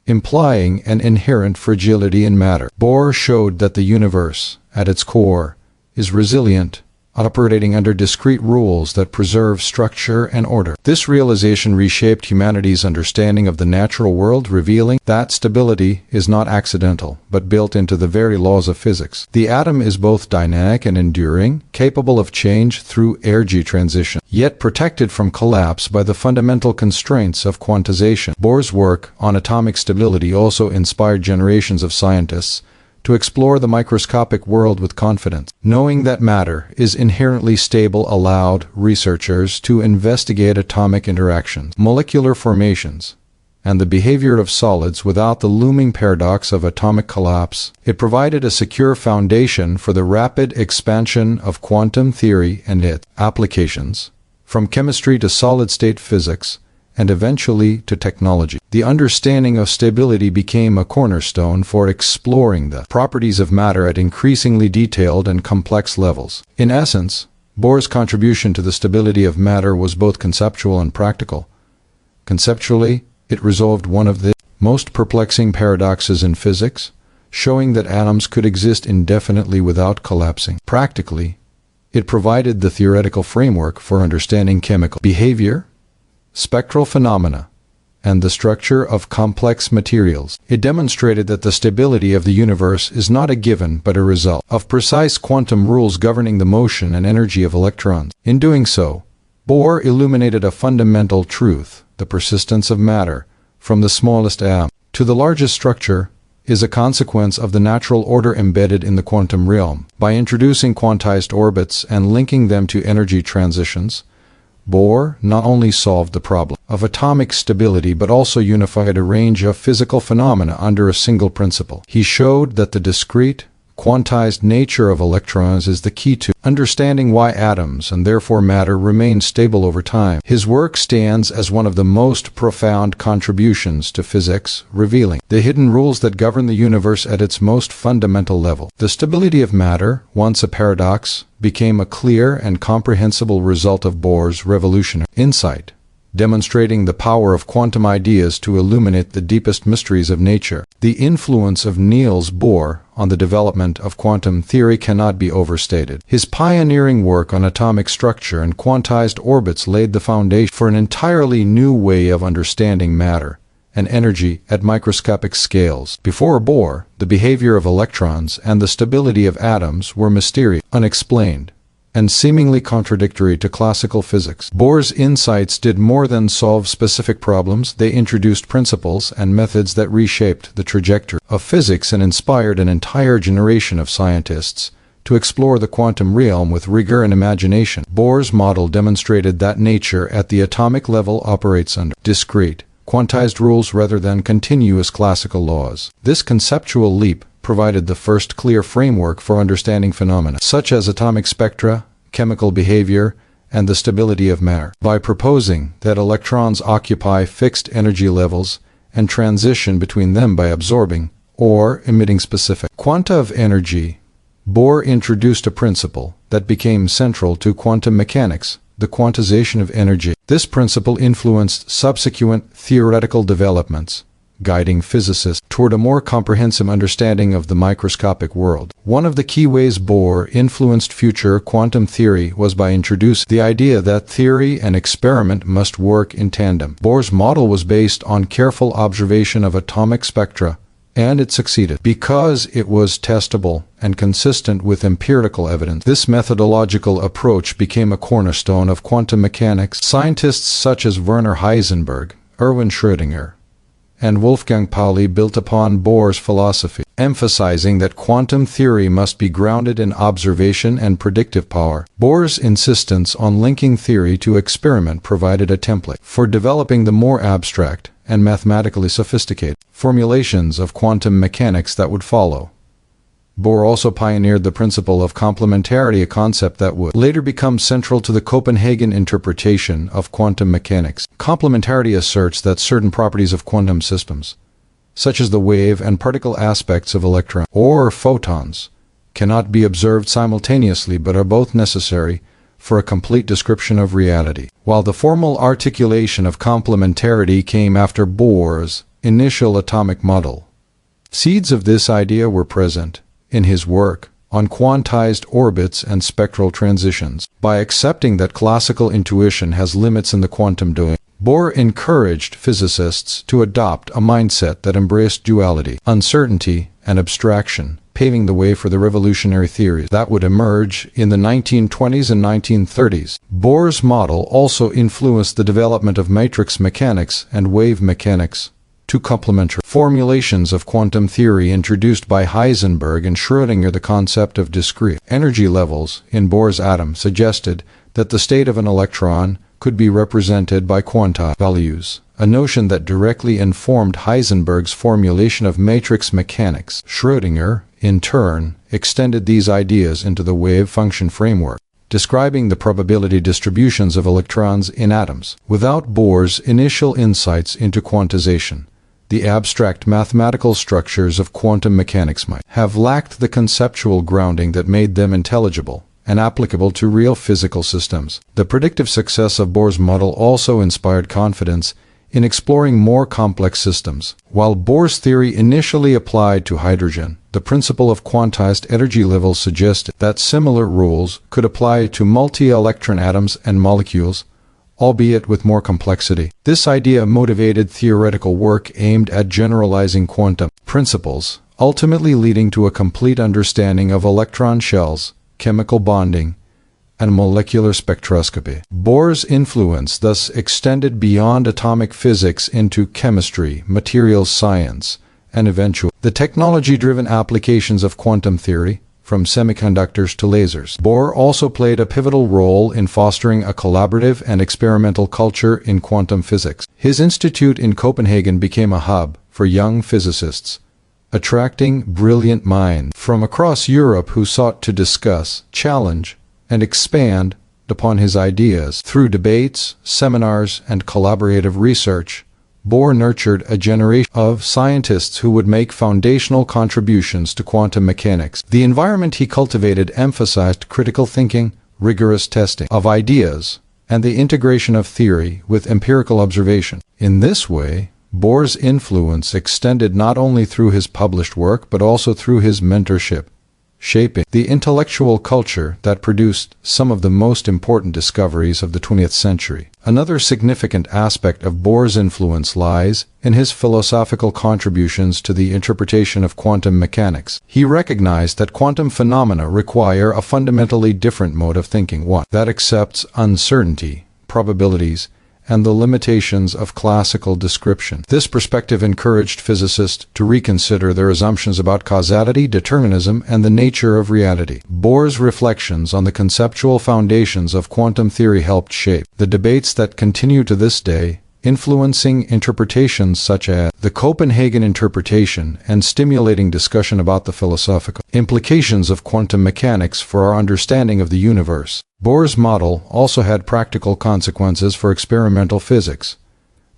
implying an inherent fragility in matter. Bohr showed that the universe, at its core, is resilient, operating under discrete rules that preserve structure and order. This realization reshaped humanity's understanding of the natural world, revealing that stability is not accidental, but built into the very laws of physics. The atom is both dynamic and enduring, capable of change through energy transition, yet protected from collapse by the fundamental constraints of quantization. Bohr's work on atomic stability also inspired generations of scientists to explore the microscopic world with confidence. Knowing that matter is inherently stable allowed researchers to investigate atomic interactions, molecular formations, and the behavior of solids without the looming paradox of atomic collapse. It provided a secure foundation for the rapid expansion of quantum theory and its applications, from chemistry to solid-state physics, and eventually to technology. The understanding of stability became a cornerstone for exploring the properties of matter at increasingly detailed and complex levels. In essence, Bohr's contribution to the stability of matter was both conceptual and practical. Conceptually, it resolved one of the most perplexing paradoxes in physics, showing that atoms could exist indefinitely without collapsing. Practically, it provided the theoretical framework for understanding chemical behavior, spectral phenomena, and the structure of complex materials. It demonstrated that the stability of the universe is not a given but a result of precise quantum rules governing the motion and energy of electrons. In doing so, Bohr illuminated a fundamental truth: the persistence of matter, from the smallest atom to the largest structure, is a consequence of the natural order embedded in the quantum realm. By introducing quantized orbits and linking them to energy transitions, Bohr not only solved the problem of atomic stability but also unified a range of physical phenomena under a single principle. He showed that the discrete, quantized nature of electrons is the key to understanding why atoms, and therefore matter, remain stable over time. His work stands as one of the most profound contributions to physics, revealing the hidden rules that govern the universe at its most fundamental level. The stability of matter, once a paradox, became a clear and comprehensible result of Bohr's revolutionary insight, demonstrating the power of quantum ideas to illuminate the deepest mysteries of nature. The influence of Niels Bohr on the development of quantum theory cannot be overstated. His pioneering work on atomic structure and quantized orbits laid the foundation for an entirely new way of understanding matter and energy at microscopic scales. Before Bohr, the behavior of electrons and the stability of atoms were mysterious, unexplained, and seemingly contradictory to classical physics. Bohr's insights did more than solve specific problems. They introduced principles and methods that reshaped the trajectory of physics and inspired an entire generation of scientists to explore the quantum realm with rigor and imagination. Bohr's model demonstrated that nature at the atomic level operates under discrete, quantized rules rather than continuous classical laws. This conceptual leap provided the first clear framework for understanding phenomena such as atomic spectra, chemical behavior, and the stability of matter. By proposing that electrons occupy fixed energy levels and transition between them by absorbing or emitting specific quanta of energy, Bohr introduced a principle that became central to quantum mechanics, the quantization of energy. This principle influenced subsequent theoretical developments, guiding physicists toward a more comprehensive understanding of the microscopic world. One of the key ways Bohr influenced future quantum theory was by introducing the idea that theory and experiment must work in tandem. Bohr's model was based on careful observation of atomic spectra, and it succeeded because it was testable and consistent with empirical evidence. This methodological approach became a cornerstone of quantum mechanics. Scientists such as Werner Heisenberg, Erwin Schrödinger, and Wolfgang Pauli built upon Bohr's philosophy, emphasizing that quantum theory must be grounded in observation and predictive power. Bohr's insistence on linking theory to experiment provided a template for developing the more abstract and mathematically sophisticated formulations of quantum mechanics that would follow. Bohr also pioneered the principle of complementarity, a concept that would later become central to the Copenhagen interpretation of quantum mechanics. Complementarity asserts that certain properties of quantum systems, such as the wave and particle aspects of electrons or photons, cannot be observed simultaneously but are both necessary for a complete description of reality. While the formal articulation of complementarity came after Bohr's initial atomic model, seeds of this idea were present in his work on quantized orbits and spectral transitions. By accepting that classical intuition has limits in the quantum domain, Bohr encouraged physicists to adopt a mindset that embraced duality, uncertainty, and abstraction, paving the way for the revolutionary theories that would emerge in the 1920s and 1930s. Bohr's model also influenced the development of matrix mechanics and wave mechanics, two complementary formulations of quantum theory introduced by Heisenberg and Schrödinger. The concept of discrete energy levels in Bohr's atom suggested that the state of an electron could be represented by quantized values, a notion that directly informed Heisenberg's formulation of matrix mechanics. Schrödinger, in turn, extended these ideas into the wave function framework, describing the probability distributions of electrons in atoms. Without Bohr's initial insights into quantization, the abstract mathematical structures of quantum mechanics might have lacked the conceptual grounding that made them intelligible and applicable to real physical systems. The predictive success of Bohr's model also inspired confidence in exploring more complex systems. While Bohr's theory initially applied to hydrogen, the principle of quantized energy levels suggested that similar rules could apply to multi-electron atoms and molecules, albeit with more complexity. This idea motivated theoretical work aimed at generalizing quantum principles, ultimately leading to a complete understanding of electron shells, chemical bonding, and molecular spectroscopy. Bohr's influence thus extended beyond atomic physics into chemistry, materials science, and eventually the technology-driven applications of quantum theory, from semiconductors to lasers. Bohr also played a pivotal role in fostering a collaborative and experimental culture in quantum physics. His institute in Copenhagen became a hub for young physicists, attracting brilliant minds from across Europe who sought to discuss, challenge, and expand upon his ideas. Through debates, seminars, and collaborative research, Bohr nurtured a generation of scientists who would make foundational contributions to quantum mechanics. The environment he cultivated emphasized critical thinking, rigorous testing of ideas, and the integration of theory with empirical observation. In this way, Bohr's influence extended not only through his published work but also through his mentorship, shaping the intellectual culture that produced some of the most important discoveries of the 20th century. Another significant aspect of Bohr's influence lies in his philosophical contributions to the interpretation of quantum mechanics. He recognized that quantum phenomena require a fundamentally different mode of thinking, one that accepts uncertainty, probabilities, and the limitations of classical description. This perspective encouraged physicists to reconsider their assumptions about causality, determinism, and the nature of reality. Bohr's reflections on the conceptual foundations of quantum theory helped shape the debates that continue to this day, influencing interpretations such as the Copenhagen interpretation and stimulating discussion about the philosophical implications of quantum mechanics for our understanding of the universe. Bohr's model also had practical consequences for experimental physics.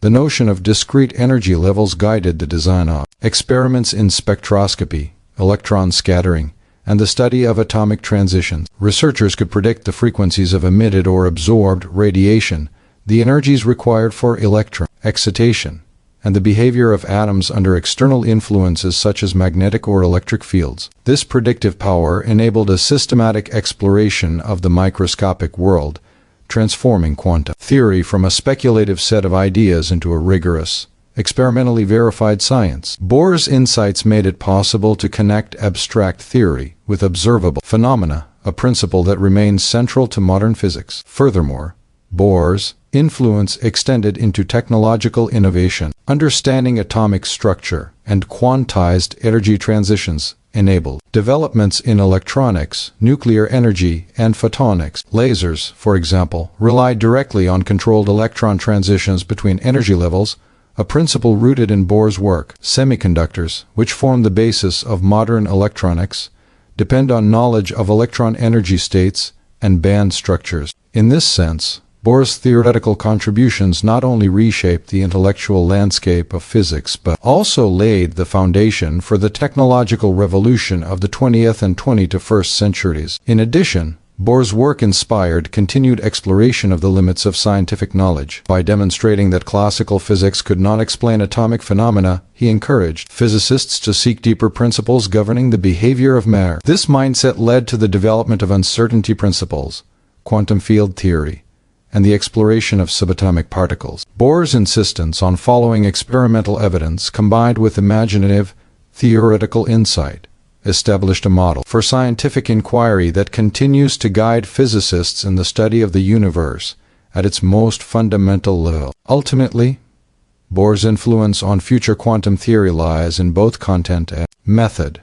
The notion of discrete energy levels guided the design of experiments in spectroscopy, electron scattering, and the study of atomic transitions. Researchers could predict the frequencies of emitted or absorbed radiation, the energies required for electron excitation, and the behavior of atoms under external influences such as magnetic or electric fields. This predictive power enabled a systematic exploration of the microscopic world, transforming quantum theory from a speculative set of ideas into a rigorous, experimentally verified science. Bohr's insights made it possible to connect abstract theory with observable phenomena, a principle that remains central to modern physics. Furthermore, Bohr's influence extended into technological innovation. Understanding atomic structure and quantized energy transitions enabled developments in electronics, nuclear energy, and photonics. Lasers, for example, relied directly on controlled electron transitions between energy levels, a principle rooted in Bohr's work. Semiconductors, which form the basis of modern electronics, depend on knowledge of electron energy states and band structures. In this sense, Bohr's theoretical contributions not only reshaped the intellectual landscape of physics but also laid the foundation for the technological revolution of the 20th and 21st centuries. In addition, Bohr's work inspired continued exploration of the limits of scientific knowledge. By demonstrating that classical physics could not explain atomic phenomena, he encouraged physicists to seek deeper principles governing the behavior of matter. This mindset led to the development of uncertainty principles, quantum field theory, and the exploration of subatomic particles. Bohr's insistence on following experimental evidence combined with imaginative, theoretical insight established a model for scientific inquiry that continues to guide physicists in the study of the universe at its most fundamental level. Ultimately, Bohr's influence on future quantum theory lies in both content and method.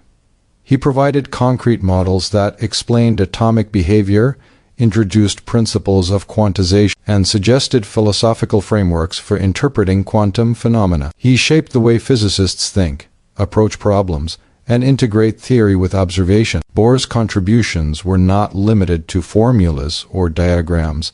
He provided concrete models that explained atomic behavior, introduced principles of quantization, and suggested philosophical frameworks for interpreting quantum phenomena. He shaped the way physicists think, approach problems, and integrate theory with observation. Bohr's contributions were not limited to formulas or diagrams.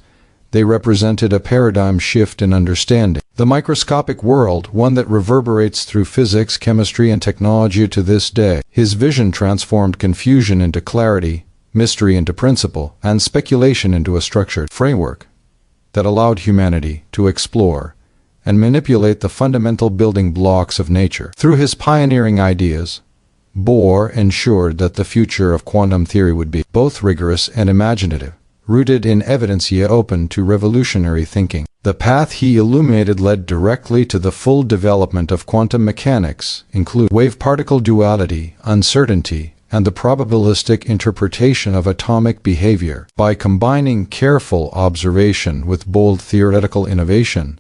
They represented a paradigm shift in understanding the microscopic world, one that reverberates through physics, chemistry, and technology to this day. His vision transformed confusion into clarity, mystery into principle, and speculation into a structured framework that allowed humanity to explore and manipulate the fundamental building blocks of nature. Through his pioneering ideas, Bohr ensured that the future of quantum theory would be both rigorous and imaginative, rooted in evidence yet open to revolutionary thinking. The path he illuminated led directly to the full development of quantum mechanics, including wave-particle duality, uncertainty, and the probabilistic interpretation of atomic behavior. By combining careful observation with bold theoretical innovation,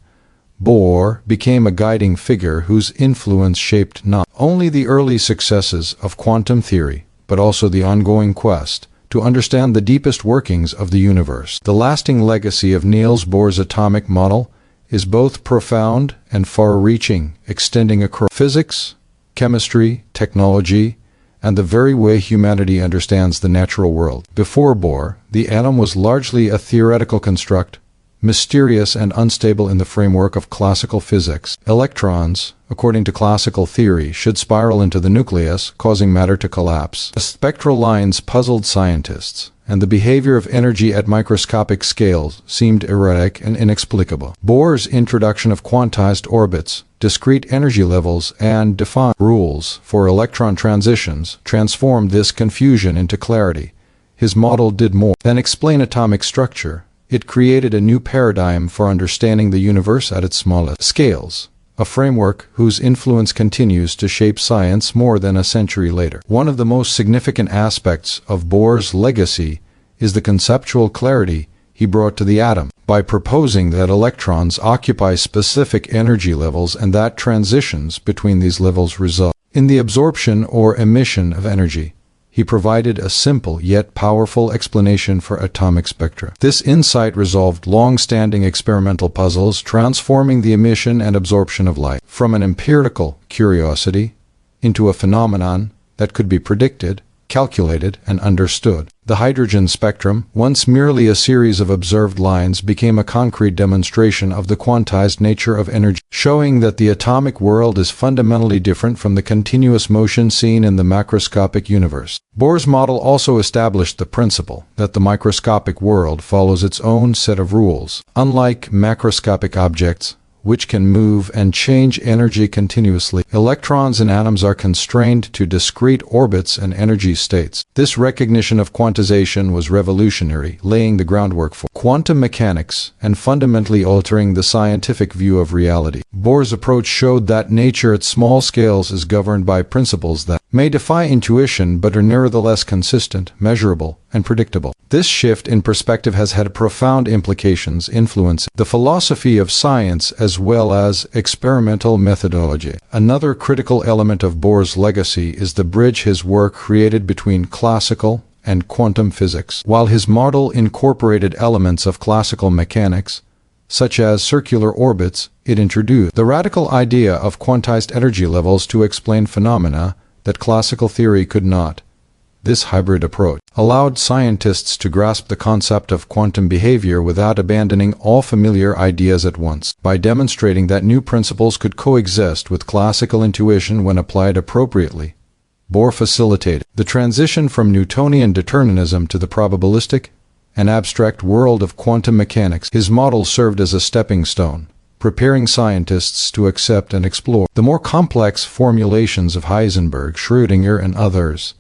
Bohr became a guiding figure whose influence shaped not only the early successes of quantum theory, but also the ongoing quest to understand the deepest workings of the universe. The lasting legacy of Niels Bohr's atomic model is both profound and far-reaching, extending across physics, chemistry, technology, and the very way humanity understands the natural world. Before Bohr, the atom was largely a theoretical construct, mysterious and unstable in the framework of classical physics. Electrons, according to classical theory, should spiral into the nucleus, causing matter to collapse. The spectral lines puzzled scientists, and the behavior of energy at microscopic scales seemed erratic and inexplicable. Bohr's introduction of quantized orbits, discrete energy levels, and defined rules for electron transitions transformed this confusion into clarity. His model did more than explain atomic structure. It created a new paradigm for understanding the universe at its smallest scales, a framework whose influence continues to shape science more than a century later. One of the most significant aspects of Bohr's legacy is the conceptual clarity he brought to the atom. by proposing that electrons occupy specific energy levels and that transitions between these levels result in the absorption or emission of energy. He provided a simple yet powerful explanation for atomic spectra. This insight resolved long-standing experimental puzzles, transforming the emission and absorption of light from an empirical curiosity into a phenomenon that could be predicted, calculated, and understood. The hydrogen spectrum, once merely a series of observed lines, became a concrete demonstration of the quantized nature of energy, showing that the atomic world is fundamentally different from the continuous motion seen in the macroscopic universe. Bohr's model also established the principle that the microscopic world follows its own set of rules. Unlike macroscopic objects, which can move and change energy continuously, electrons and atoms are constrained to discrete orbits and energy states. This recognition of quantization was revolutionary, laying the groundwork for quantum mechanics and fundamentally altering the scientific view of reality. Bohr's approach showed that nature at small scales is governed by principles that may defy intuition but are nevertheless consistent, measurable, and predictable. This shift in perspective has had profound implications influencing the philosophy of science as well as experimental methodology. Another critical element of Bohr's legacy is the bridge his work created between classical and quantum physics. While his model incorporated elements of classical mechanics, such as circular orbits, it introduced the radical idea of quantized energy levels to explain phenomena that classical theory could not. This hybrid approach allowed scientists to grasp the concept of quantum behavior without abandoning all familiar ideas at once. By demonstrating that new principles could coexist with classical intuition when applied appropriately, Bohr facilitated the transition from Newtonian determinism to the probabilistic and abstract world of quantum mechanics. His model served as a stepping stone, preparing scientists to accept and explore the more complex formulations of Heisenberg, Schrödinger, and others.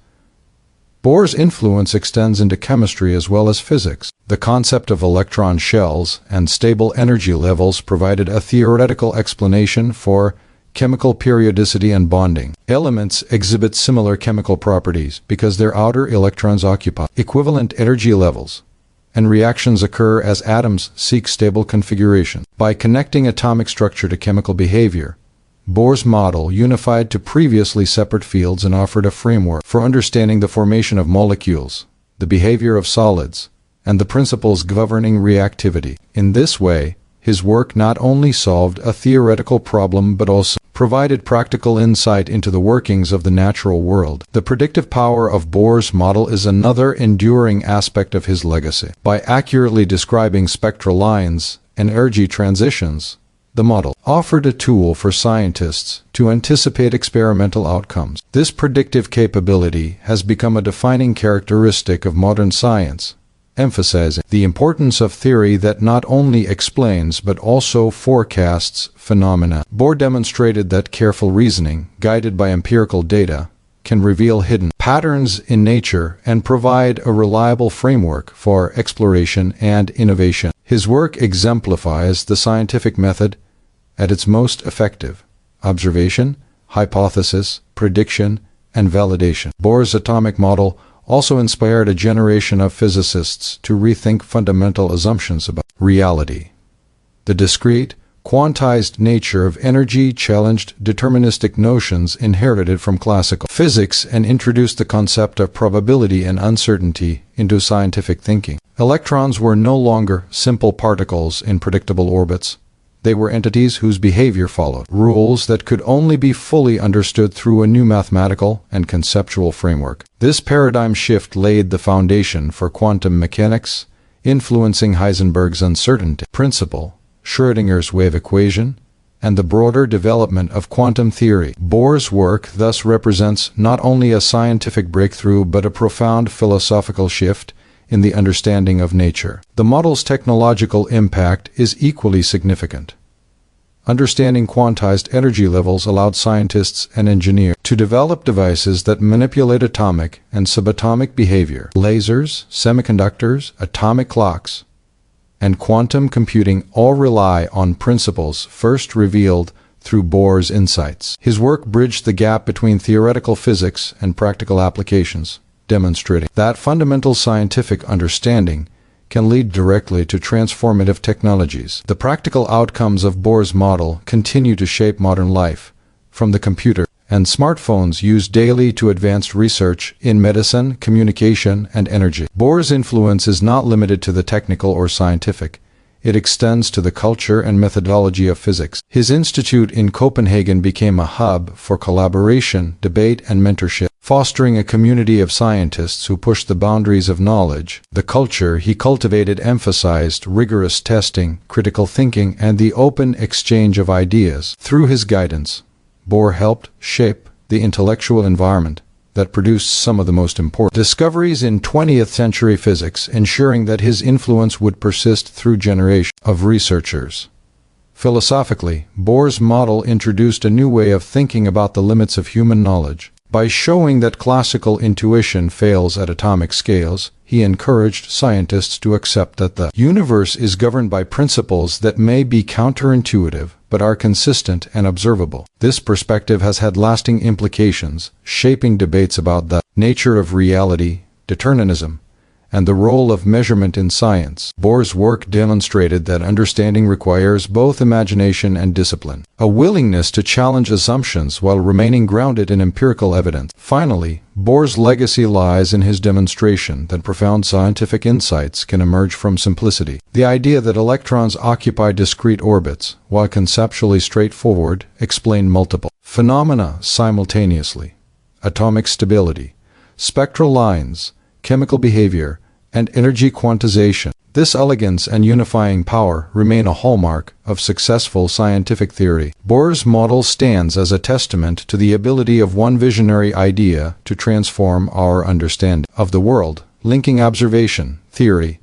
Bohr's influence extends into chemistry as well as physics. The concept of electron shells and stable energy levels provided a theoretical explanation for chemical periodicity and bonding. Elements exhibit similar chemical properties because their outer electrons occupy equivalent energy levels, and reactions occur as atoms seek stable configuration. By connecting atomic structure to chemical behavior, Bohr's model unified to previously separate fields and offered a framework for understanding the formation of molecules, the behavior of solids, and the principles governing reactivity. In this way, his work not only solved a theoretical problem but also provided practical insight into the workings of the natural world. The predictive power of Bohr's model is another enduring aspect of his legacy. By accurately describing spectral lines and energy transitions, the model offered a tool for scientists to anticipate experimental outcomes. This predictive capability has become a defining characteristic of modern science, emphasizing the importance of theory that not only explains but also forecasts phenomena. Bohr demonstrated that careful reasoning, guided by empirical data, can reveal hidden patterns in nature and provide a reliable framework for exploration and innovation. His work exemplifies the scientific method at its most effective: observation, hypothesis, prediction, and validation. Bohr's atomic model also inspired a generation of physicists to rethink fundamental assumptions about reality. The discrete, quantized nature of energy challenged deterministic notions inherited from classical physics and introduced the concept of probability and uncertainty into scientific thinking. Electrons were no longer simple particles in predictable orbits. They were entities whose behavior followed rules that could only be fully understood through a new mathematical and conceptual framework. This paradigm shift laid the foundation for quantum mechanics, influencing Heisenberg's uncertainty principle, Schrödinger's wave equation, and the broader development of quantum theory. Bohr's work thus represents not only a scientific breakthrough but a profound philosophical shift in the understanding of nature. The model's technological impact is equally significant. Understanding quantized energy levels allowed scientists and engineers to develop devices that manipulate atomic and subatomic behavior. Lasers, semiconductors, atomic clocks, and quantum computing all rely on principles first revealed through Bohr's insights. His work bridged the gap between theoretical physics and practical applications, demonstrating that fundamental scientific understanding can lead directly to transformative technologies. The practical outcomes of Bohr's model continue to shape modern life, from the computer and smartphones used daily to advanced research in medicine, communication, and energy. Bohr's influence is not limited to the technical or scientific. It extends to the culture and methodology of physics. His institute in Copenhagen became a hub for collaboration, debate, and mentorship, fostering a community of scientists who pushed the boundaries of knowledge. The culture he cultivated emphasized rigorous testing, critical thinking, and the open exchange of ideas. Through his guidance, Bohr helped shape the intellectual environment that produced some of the most important discoveries in 20th century physics, ensuring that his influence would persist through generations of researchers. Philosophically, Bohr's model introduced a new way of thinking about the limits of human knowledge. By showing that classical intuition fails at atomic scales, he encouraged scientists to accept that the universe is governed by principles that may be counterintuitive but are consistent and observable. This perspective has had lasting implications, shaping debates about the nature of reality, determinism, and the role of measurement in science. Bohr's work demonstrated that understanding requires both imagination and discipline, a willingness to challenge assumptions while remaining grounded in empirical evidence. Finally, Bohr's legacy lies in his demonstration that profound scientific insights can emerge from simplicity. The idea that electrons occupy discrete orbits, while conceptually straightforward, explain multiple phenomena simultaneously: atomic stability, spectral lines, chemical behavior, and energy quantization. This elegance and unifying power remain a hallmark of successful scientific theory. Bohr's model stands as a testament to the ability of one visionary idea to transform our understanding of the world, linking observation, theory,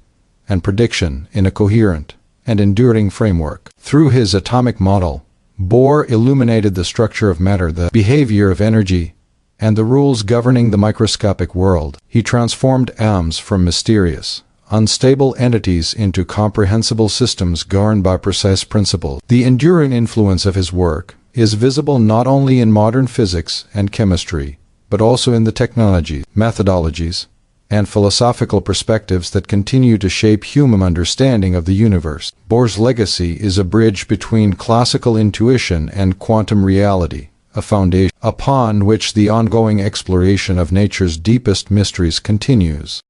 and prediction in a coherent and enduring framework. Through his atomic model, Bohr illuminated the structure of matter, the behavior of energy, and the rules governing the microscopic world. He transformed atoms from mysterious, unstable entities into comprehensible systems governed by precise principles. The enduring influence of his work is visible not only in modern physics and chemistry, but also in the technologies, methodologies, and philosophical perspectives that continue to shape human understanding of the universe. Bohr's legacy is a bridge between classical intuition and quantum reality, a foundation upon which the ongoing exploration of nature's deepest mysteries continues.